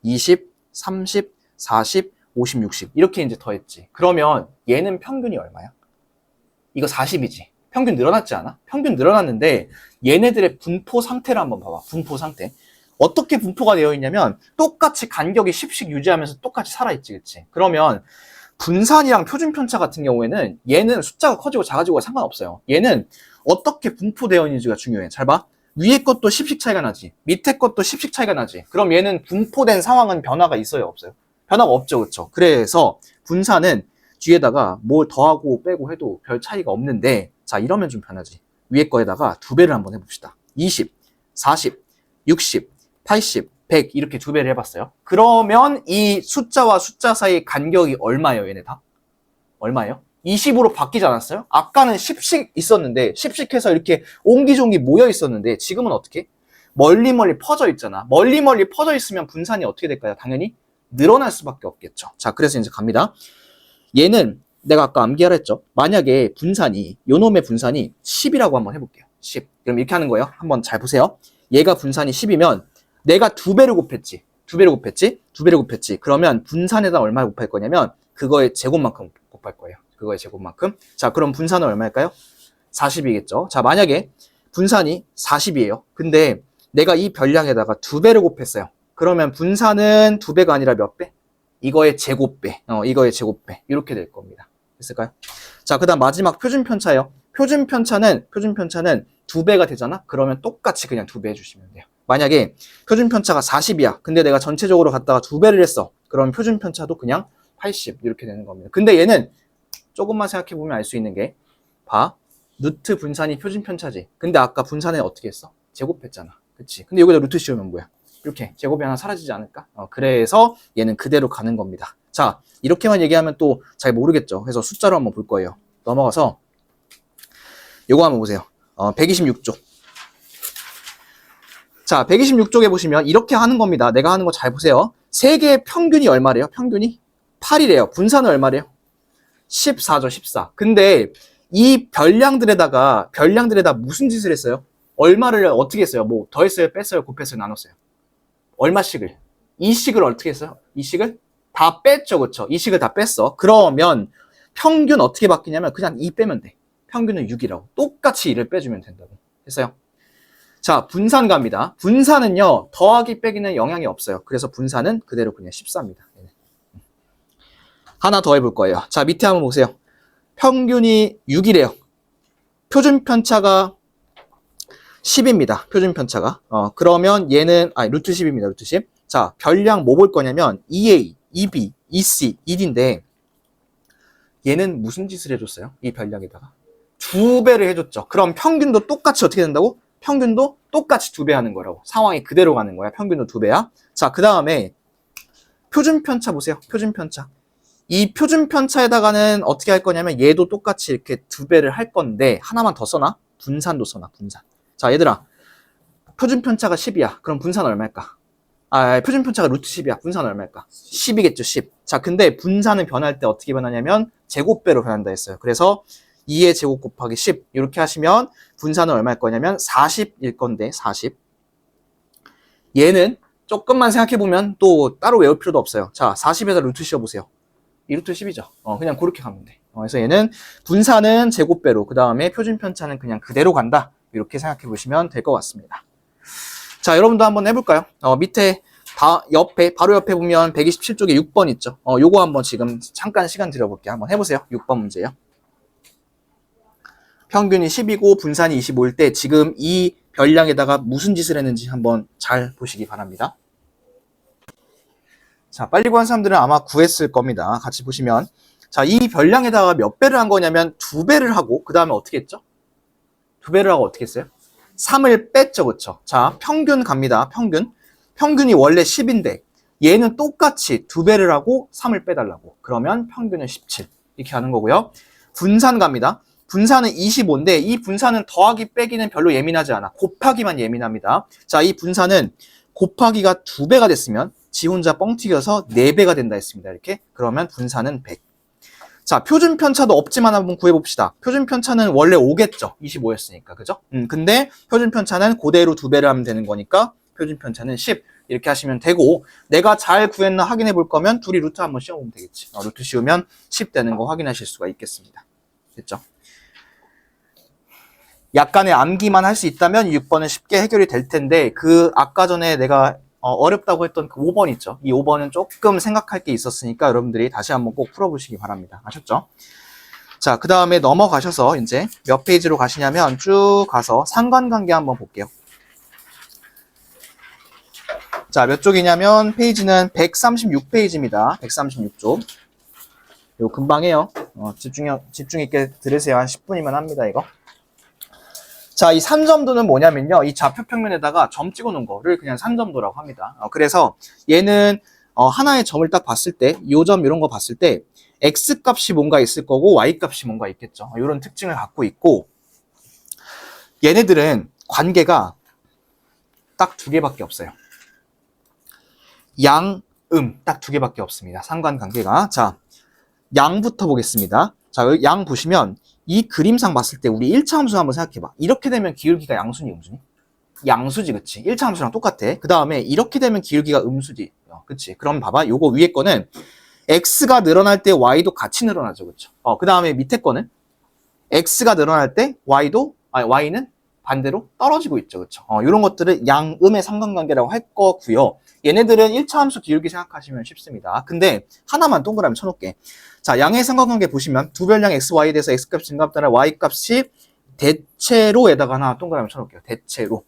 20, 30, 40, 50, 60 이렇게 이제 더했지. 그러면 얘는 평균이 얼마야? 이거 40이지. 평균 늘어났지 않아? 평균 늘어났는데 얘네들의 분포 상태를 한번 봐봐. 분포 상태. 어떻게 분포가 되어 있냐면 똑같이 간격이 10씩 유지하면서 똑같이 살아있지. 그치? 그러면 분산이랑 표준편차 같은 경우에는 얘는 숫자가 커지고 작아지고가 상관없어요. 얘는 어떻게 분포되어 있는지가 중요해. 잘 봐. 위에 것도 10씩 차이가 나지. 밑에 것도 10씩 차이가 나지. 그럼 얘는 분포된 상황은 변화가 있어요? 없어요? 변화가 없죠. 그렇죠? 그래서 분산은 뒤에다가 뭘 더하고 빼고 해도 별 차이가 없는데 자 이러면 좀 변하지. 위에 거에다가 2배를 한번 해봅시다. 20, 40, 60, 80, 100 이렇게 2배를 해봤어요. 그러면 이 숫자와 숫자 사이 간격이 얼마예요? 얘네 다? 얼마예요? 20으로 바뀌지 않았어요? 아까는 10씩 있었는데 10씩 해서 이렇게 옹기종기 모여 있었는데 지금은 어떻게? 멀리 퍼져 있잖아. 멀리 퍼져 있으면 분산이 어떻게 될까요? 당연히 늘어날 수밖에 없겠죠. 자, 그래서 이제 갑니다. 얘는 내가 아까 암기하라 했죠. 만약에 분산이 요놈의 분산이 10이라고 한번 해볼게요. 10. 그럼 이렇게 하는 거예요. 한번 잘 보세요. 얘가 분산이 10이면 내가 2배를 곱했지. 2배를 곱했지. 그러면 분산에다 얼마를 곱할 거냐면 그거의 제곱만큼 곱할 거예요. 그거의 제곱만큼. 자, 그럼 분산은 얼마일까요? 40이겠죠. 자, 만약에 분산이 40이에요. 근데 내가 이 별량에다가 2배를 곱했어요. 그러면 분산은 2배가 아니라 몇 배? 이거의 제곱배. 이거의 제곱배. 이렇게 될 겁니다. 됐을까요? 자, 그 다음 마지막 표준편차예요. 표준편차는 2배가 되잖아? 그러면 똑같이 그냥 2배 해주시면 돼요. 만약에 표준편차가 40이야. 근데 내가 전체적으로 갖다가 2배를 했어. 그럼 표준편차도 그냥 80 이렇게 되는 겁니다. 근데 얘는 조금만 생각해보면 알 수 있는 게 봐. 루트 분산이 표준편차지. 근데 아까 분산에 어떻게 했어? 제곱했잖아. 그치? 근데 여기다 루트 씌우면 뭐야? 이렇게 제곱이 하나 사라지지 않을까? 그래서 얘는 그대로 가는 겁니다. 자, 이렇게만 얘기하면 또 잘 모르겠죠. 그래서 숫자로 한번 볼 거예요. 넘어가서 요거 한번 보세요. 126쪽. 자, 126쪽에 보시면 이렇게 하는 겁니다. 내가 하는 거 잘 보세요. 세 개의 평균이 얼마래요? 평균이 8이래요. 분산은 얼마래요? 14죠, 14. 근데 이 별량들에다 무슨 짓을 했어요? 얼마를 어떻게 했어요? 뭐 더했어요, 뺐어요, 곱했어요, 나눴어요? 얼마씩을? 2씩을 어떻게 했어요? 2씩을 다 뺐죠, 그쵸? 2씩을 다 뺐어. 그러면 평균 어떻게 바뀌냐면 그냥 2 빼면 돼. 평균은 6이라고. 똑같이 2를 빼주면 된다고. 됐어요? 자, 분산 갑니다. 분산은요, 더하기 빼기는 영향이 없어요. 그래서 분산은 그대로 그냥 14입니다. 하나 더 해볼 거예요. 자, 밑에 한번 보세요. 평균이 6이래요. 표준편차가 10입니다. 표준편차가. 그러면 얘는, 루트 10입니다. 루트 10. 자, 별량 뭐 볼 거냐면 2A, 2B, 2C, 1인데 얘는 무슨 짓을 해줬어요? 이 별량에다가 2배를 해줬죠. 그럼 평균도 똑같이 어떻게 된다고? 평균도 똑같이 2배 하는 거라고. 상황이 그대로 가는 거야. 평균도 2배야. 자, 그 다음에 표준편차 보세요. 표준편차. 이 표준편차에다가는 어떻게 할 거냐면 얘도 똑같이 이렇게 2배를 할 건데 하나만 더 써놔? 분산도 써놔. 분산. 자, 얘들아. 표준편차가 10이야. 그럼 분산 얼마일까? 표준편차가 루트 10이야. 분산 얼마일까? 10이겠죠, 10. 자, 근데 분산은 변할 때 어떻게 변하냐면 제곱배로 변한다 했어요. 그래서 2의 제곱 곱하기 10 이렇게 하시면 분산은 얼마일 거냐면 40일 건데 40. 얘는 조금만 생각해보면 또 따로 외울 필요도 없어요. 자, 40에다 루트 씌워보세요. 이 루트 10이죠. 그냥 그렇게 가면 돼. 그래서 얘는 분산은 제곱배로, 그 다음에 표준편차는 그냥 그대로 간다. 이렇게 생각해 보시면 될 것 같습니다. 자, 여러분도 한번 해볼까요? 밑에 바로 옆에 보면 127쪽에 6번 있죠. 요거 한번 지금 잠깐 시간 들여볼게요. 한번 해보세요. 6번 문제요. 평균이 10이고 분산이 25일 때 지금 이 별량에다가 무슨 짓을 했는지 한번 잘 보시기 바랍니다. 자, 빨리 구한 사람들은 아마 구했을 겁니다. 같이 보시면. 자, 이 별량에다가 몇 배를 한 거냐면 2배를 하고, 그 다음에 어떻게 했죠? 2배를 하고 어떻게 했어요? 3을 뺐죠, 그쵸? 자, 평균 갑니다. 평균이 원래 10인데, 얘는 똑같이 2배를 하고 3을 빼달라고. 그러면 평균은 17. 이렇게 하는 거고요. 분산 갑니다. 분산은 25인데, 이 분산은 더하기 빼기는 별로 예민하지 않아. 곱하기만 예민합니다. 자, 이 분산은 곱하기가 2배가 됐으면, 지 혼자 뻥 튀겨서 4배가 된다 했습니다. 이렇게. 그러면 분산은 100. 자, 표준 편차도 없지만 한번 구해봅시다. 표준 편차는 원래 5겠죠. 25였으니까. 그죠? 근데 표준 편차는 그대로 2배를 하면 되는 거니까 표준 편차는 10. 이렇게 하시면 되고, 내가 잘 구했나 확인해 볼 거면 둘이 루트 한번 씌워보면 되겠지. 루트 씌우면 10 되는 거 확인하실 수가 있겠습니다. 됐죠? 약간의 암기만 할 수 있다면 6번은 쉽게 해결이 될 텐데, 아까 전에 내가 어렵다고 했던 그 5번 있죠. 이 5번은 조금 생각할 게 있었으니까 여러분들이 다시 한번 꼭 풀어보시기 바랍니다. 아셨죠? 자, 그 다음에 넘어가셔서 이제 몇 페이지로 가시냐면 쭉 가서 상관관계 한번 볼게요. 자, 몇 쪽이냐면 페이지는 136페이지입니다. 136쪽. 이거 금방 해요. 집중 있게 들으세요. 한 10분이면 합니다, 이거. 자, 이 산점도는 뭐냐면요. 이 좌표 평면에다가 점 찍어 놓은 거를 그냥 산점도라고 합니다. 그래서 얘는 하나의 점을 딱 봤을 때, 요 점 이런 거 봤을 때 x 값이 뭔가 있을 거고 y 값이 뭔가 있겠죠. 이런 특징을 갖고 있고, 얘네들은 관계가 딱 2개밖에 없어요. 양, 딱 2개밖에 없습니다. 상관관계가. 자, 양부터 보겠습니다. 자, 양 보시면 이 그림상 봤을 때 우리 1차 함수 한번 생각해봐. 이렇게 되면 기울기가 양수니 음수니? 양수지, 그치? 1차 함수랑 똑같아. 그 다음에 이렇게 되면 기울기가 음수지. 그치? 그럼 봐봐. 요거 위에 거는 x가 늘어날 때 y도 같이 늘어나죠, 그쵸? 그 다음에 밑에 거는 x가 늘어날 때 y는 반대로 떨어지고 있죠, 그쵸? 요런 것들을 양음의 상관관계라고 할 거고요. 얘네들은 1차 함수 기울기 생각하시면 쉽습니다. 근데 하나만 동그라미 쳐놓을게. 자, 양의 상관관계 보시면 두 별량 x, y에 대해서 x값이 증가하면 y값이 대체로에다가 하나 동그라미 쳐놓을게요. 대체로.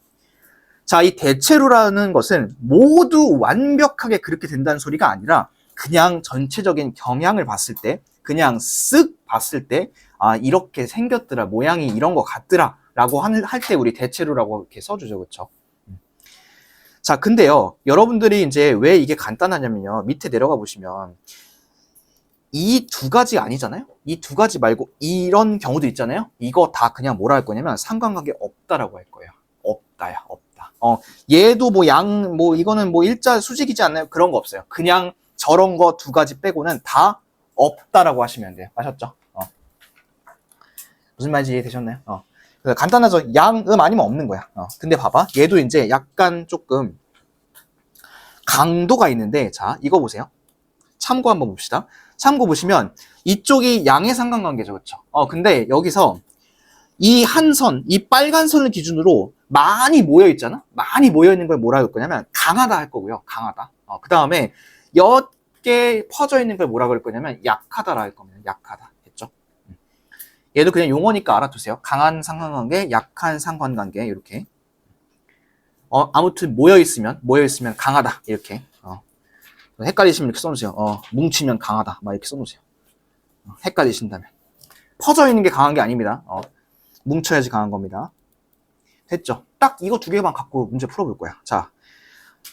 자, 이 대체로라는 것은 모두 완벽하게 그렇게 된다는 소리가 아니라 그냥 전체적인 경향을 봤을 때, 그냥 쓱 봤을 때, 이렇게 생겼더라, 모양이 이런 거 같더라 라고 할 때 우리 대체로라고 이렇게 써주죠, 그쵸? 자, 근데요, 여러분들이 이제 왜 이게 간단하냐면요, 밑에 내려가 보시면 이 2가지 아니잖아요? 이 2가지 말고 이런 경우도 있잖아요? 이거 다 그냥 뭐라 할 거냐면 상관관계 없다라고 할 거예요. 없다야, 없다. 얘도 이거는 일자 수직이지 않나요? 그런 거 없어요. 그냥 저런 거 2가지 빼고는 다 없다라고 하시면 돼요. 아셨죠? 무슨 말인지 이해되셨나요? 간단하죠? 양, 아니면 없는 거야. 근데 봐봐. 얘도 이제 약간 조금 강도가 있는데, 자, 이거 보세요. 참고 한번 봅시다. 참고 보시면 이쪽이 양의 상관관계죠, 그렇죠? 근데 여기서 이 한 선, 이 빨간 선을 기준으로 많이 모여 있잖아? 많이 모여 있는 걸 뭐라 할 거냐면 강하다 할 거고요. 강하다. 그 다음에 옅게 퍼져 있는 걸 뭐라 그럴 거냐면 약하다라 할 겁니다. 약하다. 됐죠? 얘도 그냥 용어니까 알아두세요. 강한 상관관계, 약한 상관관계 이렇게. 아무튼 모여 있으면 강하다 이렇게. 헷갈리시면 이렇게 써놓으세요. 뭉치면 강하다 막 이렇게 써놓으세요. 헷갈리신다면. 퍼져 있는 게 강한 게 아닙니다. 뭉쳐야지 강한 겁니다. 됐죠? 딱 이거 2개만 갖고 문제 풀어볼 거야. 자,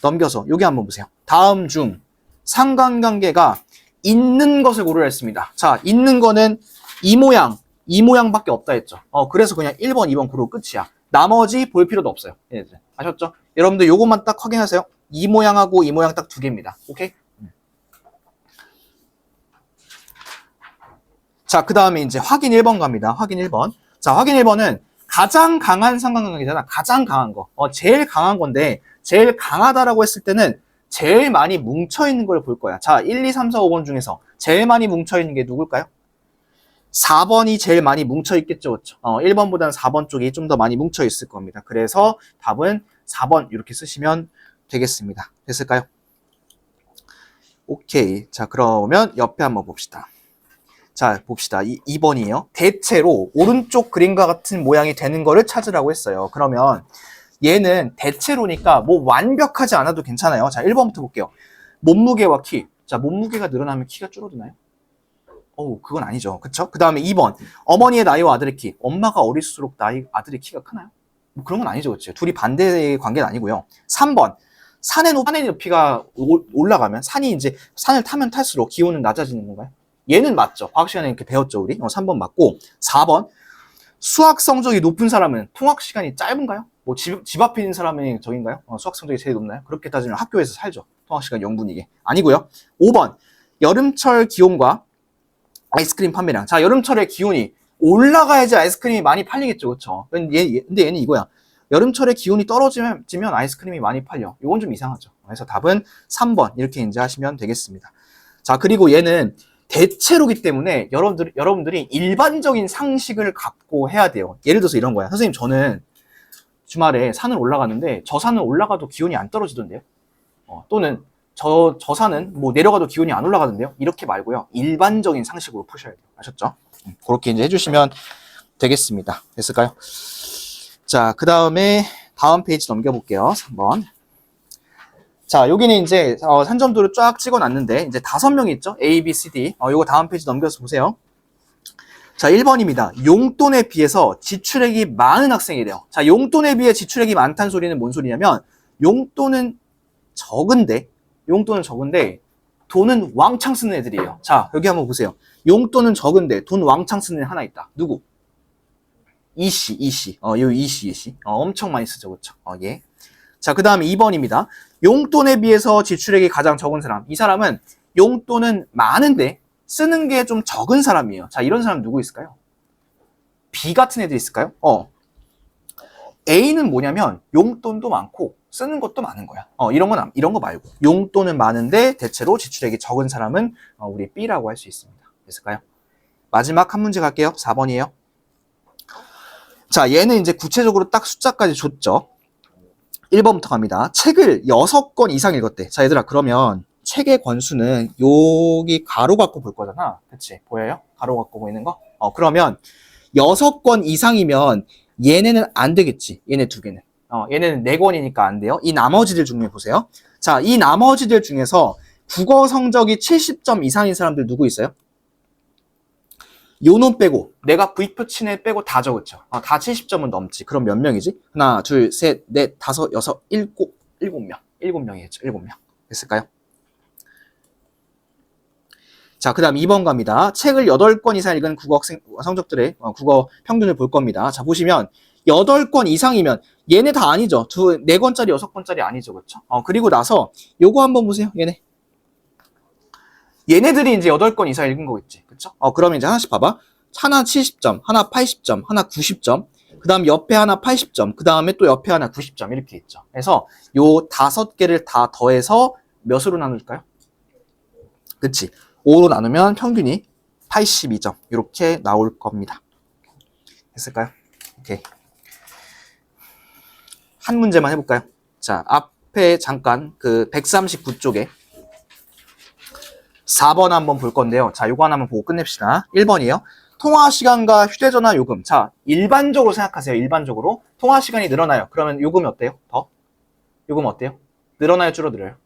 넘겨서 여기 한번 보세요. 다음 중 상관관계가 있는 것을 고르라 했습니다. 자, 있는 거는 이 모양밖에 없다 했죠. 그래서 그냥 1번, 2번 고르고 끝이야. 나머지 볼 필요도 없어요. 얘네들. 아셨죠? 여러분들 요것만 딱 확인하세요. 이 모양하고 이 모양 딱 2개입니다. 오케이? 자, 그 다음에 이제 확인 1번 갑니다. 확인 1번. 자, 확인 1번은 가장 강한 상관관계잖아. 가장 강한 거. 제일 강한 건데, 제일 강하다라고 했을 때는 제일 많이 뭉쳐있는 걸 볼 거야. 자, 1, 2, 3, 4, 5번 중에서 제일 많이 뭉쳐있는 게 누굴까요? 4번이 제일 많이 뭉쳐있겠죠. 그렇죠? 1번보다는 4번 쪽이 좀 더 많이 뭉쳐있을 겁니다. 그래서 답은 4번 이렇게 쓰시면 되겠습니다. 됐을까요? 오케이. 자, 그러면 옆에 한번 봅시다. 자, 봅시다. 2번이에요. 대체로 오른쪽 그림과 같은 모양이 되는 거를 찾으라고 했어요. 그러면 얘는 대체로니까 뭐 완벽하지 않아도 괜찮아요. 자, 1번부터 볼게요. 몸무게와 키. 자, 몸무게가 늘어나면 키가 줄어드나요? 그건 아니죠. 그쵸? 그 다음에 2번. 어머니의 나이와 아들의 키. 엄마가 어릴수록 아들의 키가 크나요? 뭐 그런 건 아니죠. 그치? 둘이 반대의 관계는 아니고요. 3번. 산의 높이가 올라가면 산을 타면 탈수록 기온은 낮아지는 건가요? 얘는 맞죠. 과학 시간에 이렇게 배웠죠, 우리. 3번 맞고. 4번. 수학 성적이 높은 사람은 통학 시간이 짧은가요? 뭐 집 앞에 있는 사람이 저긴가요? 수학 성적이 제일 높나요? 그렇게 따지면 학교에서 살죠. 통학 시간 0분이게. 아니고요. 5번. 여름철 기온과 아이스크림 판매량. 자, 여름철에 기온이 올라가야지 아이스크림이 많이 팔리겠죠. 그렇죠? 근데 얘는 이거야. 여름철에 기온이 떨어지면 아이스크림이 많이 팔려. 이건 좀 이상하죠. 그래서 답은 3번 이렇게 이제 하시면 되겠습니다. 자, 그리고 얘는 대체로기 때문에 여러분들이 일반적인 상식을 갖고 해야 돼요. 예를 들어서 이런 거야. 선생님, 저는 주말에 산을 올라가는데 저 산은 올라가도 기온이 안 떨어지던데요. 또는 저 산은 뭐 내려가도 기온이 안 올라가던데요. 이렇게 말고요. 일반적인 상식으로 푸셔야 돼요. 아셨죠? 그렇게 이제 해주시면 되겠습니다. 됐을까요? 자, 그 다음에 다음 페이지 넘겨볼게요. 3번. 자, 여기는 이제 산점도를 쫙 찍어놨는데 이제 5명이 있죠. A, B, C, D. 요거 다음 페이지 넘겨서 보세요. 자, 1번입니다. 용돈에 비해서 지출액이 많은 학생이래요. 자, 용돈에 비해 지출액이 많다는 소리는 뭔 소리냐면 용돈은 적은데 돈은 왕창 쓰는 애들이에요. 자, 여기 한번 보세요. 용돈은 적은데 돈 왕창 쓰는 애 하나 있다. 누구? 이씨. 여기 이씨. 엄청 많이 쓰죠. 그렇죠? 예. 자, 그 다음에 2번입니다. 용돈에 비해서 지출액이 가장 적은 사람. 이 사람은 용돈은 많은데 쓰는 게 좀 적은 사람이에요. 자, 이런 사람 누구 있을까요? B 같은 애들 있을까요? A는 뭐냐면 용돈도 많고 쓰는 것도 많은 거야. 이런 거 말고. 용돈은 많은데 대체로 지출액이 적은 사람은 우리 B라고 할 수 있습니다. 됐을까요? 마지막 한 문제 갈게요. 4번이에요. 자, 얘는 이제 구체적으로 딱 숫자까지 줬죠. 1번부터 갑니다. 책을 6권 이상 읽었대. 자, 얘들아, 그러면 책의 권수는 여기 가로 갖고 볼 거잖아. 그치? 보여요? 가로 갖고 보이는 거? 그러면 6권 이상이면 얘네는 안 되겠지. 얘네 두 개는. 얘네는 4권이니까 안 돼요. 이 나머지들 중에 보세요. 자, 이 나머지들 중에서 국어 성적이 70점 이상인 사람들 누구 있어요? 요놈 빼고, 내가 V표 친 애 빼고 다 적었죠. 다 70점은 넘지. 그럼 몇 명이지? 하나, 둘, 셋, 넷, 다섯, 여섯, 일곱 명. 7명이겠죠. 7명. 됐을까요? 자, 그 다음 2번 갑니다. 책을 8권 이상 읽은 국어 학생 성적들의 국어 평균을 볼 겁니다. 자, 보시면 8권 이상이면 얘네 다 아니죠. 4권짜리, 6권짜리 아니죠. 그렇죠? 그리고 나서 요거 한번 보세요. 얘네들이 이제 8권 이상 읽은 거겠지. 그쵸? 그러면 이제 하나씩 봐봐. 하나 70점, 하나 80점, 하나 90점, 그 다음 옆에 하나 80점, 그 다음에 또 옆에 하나 90점 이렇게 있죠. 그래서 요 5개를 다 더해서 몇으로 나눌까요? 그치? 5로 나누면 평균이 82점 이렇게 나올 겁니다. 됐을까요? 오케이. 한 문제만 해볼까요? 자, 앞에 잠깐 그 139쪽에 4번 한번 볼 건데요. 자, 요거 하나만 보고 끝냅시다. 1번이에요. 통화 시간과 휴대전화 요금. 자, 일반적으로 생각하세요. 일반적으로. 통화 시간이 늘어나요. 그러면 요금이 어때요? 요금 어때요? 늘어나요? 줄어들어요?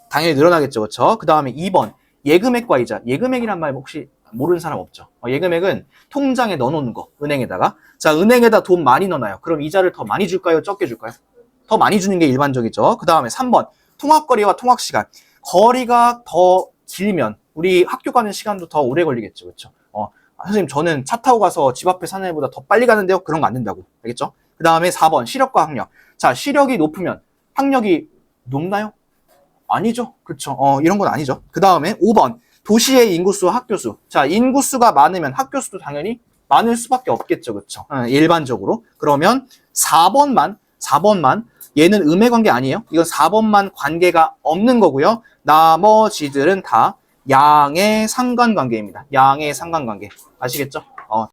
당연히 늘어나겠죠. 그렇죠? 그 다음에 2번. 예금액과 이자. 예금액이란 말 혹시 모르는 사람 없죠? 예금액은 통장에 넣어놓는 거. 은행에다가. 자, 은행에다 돈 많이 넣어놔요. 그럼 이자를 더 많이 줄까요? 적게 줄까요? 더 많이 주는 게 일반적이죠. 그 다음에 3번. 통학거리와 통학시간. 거리가 더 길면 우리 학교 가는 시간도 더 오래 걸리겠죠. 그렇죠? 선생님, 저는 차 타고 가서 집 앞에 사는 애보다 더 빨리 가는데요? 그런 거 안 된다고. 알겠죠? 그 다음에 4번. 시력과 학력. 자, 시력이 높으면 학력이 높나요? 아니죠. 그렇죠. 이런 건 아니죠. 그 다음에 5번. 도시의 인구수와 학교수. 자, 인구수가 많으면 학교수도 당연히 많을 수밖에 없겠죠. 그렇죠? 일반적으로. 그러면 4번만 얘는 음의 관계 아니에요. 이건 4번만 관계가 없는 거고요. 나머지들은 다 양의 상관관계입니다. 양의 상관관계. 아시겠죠?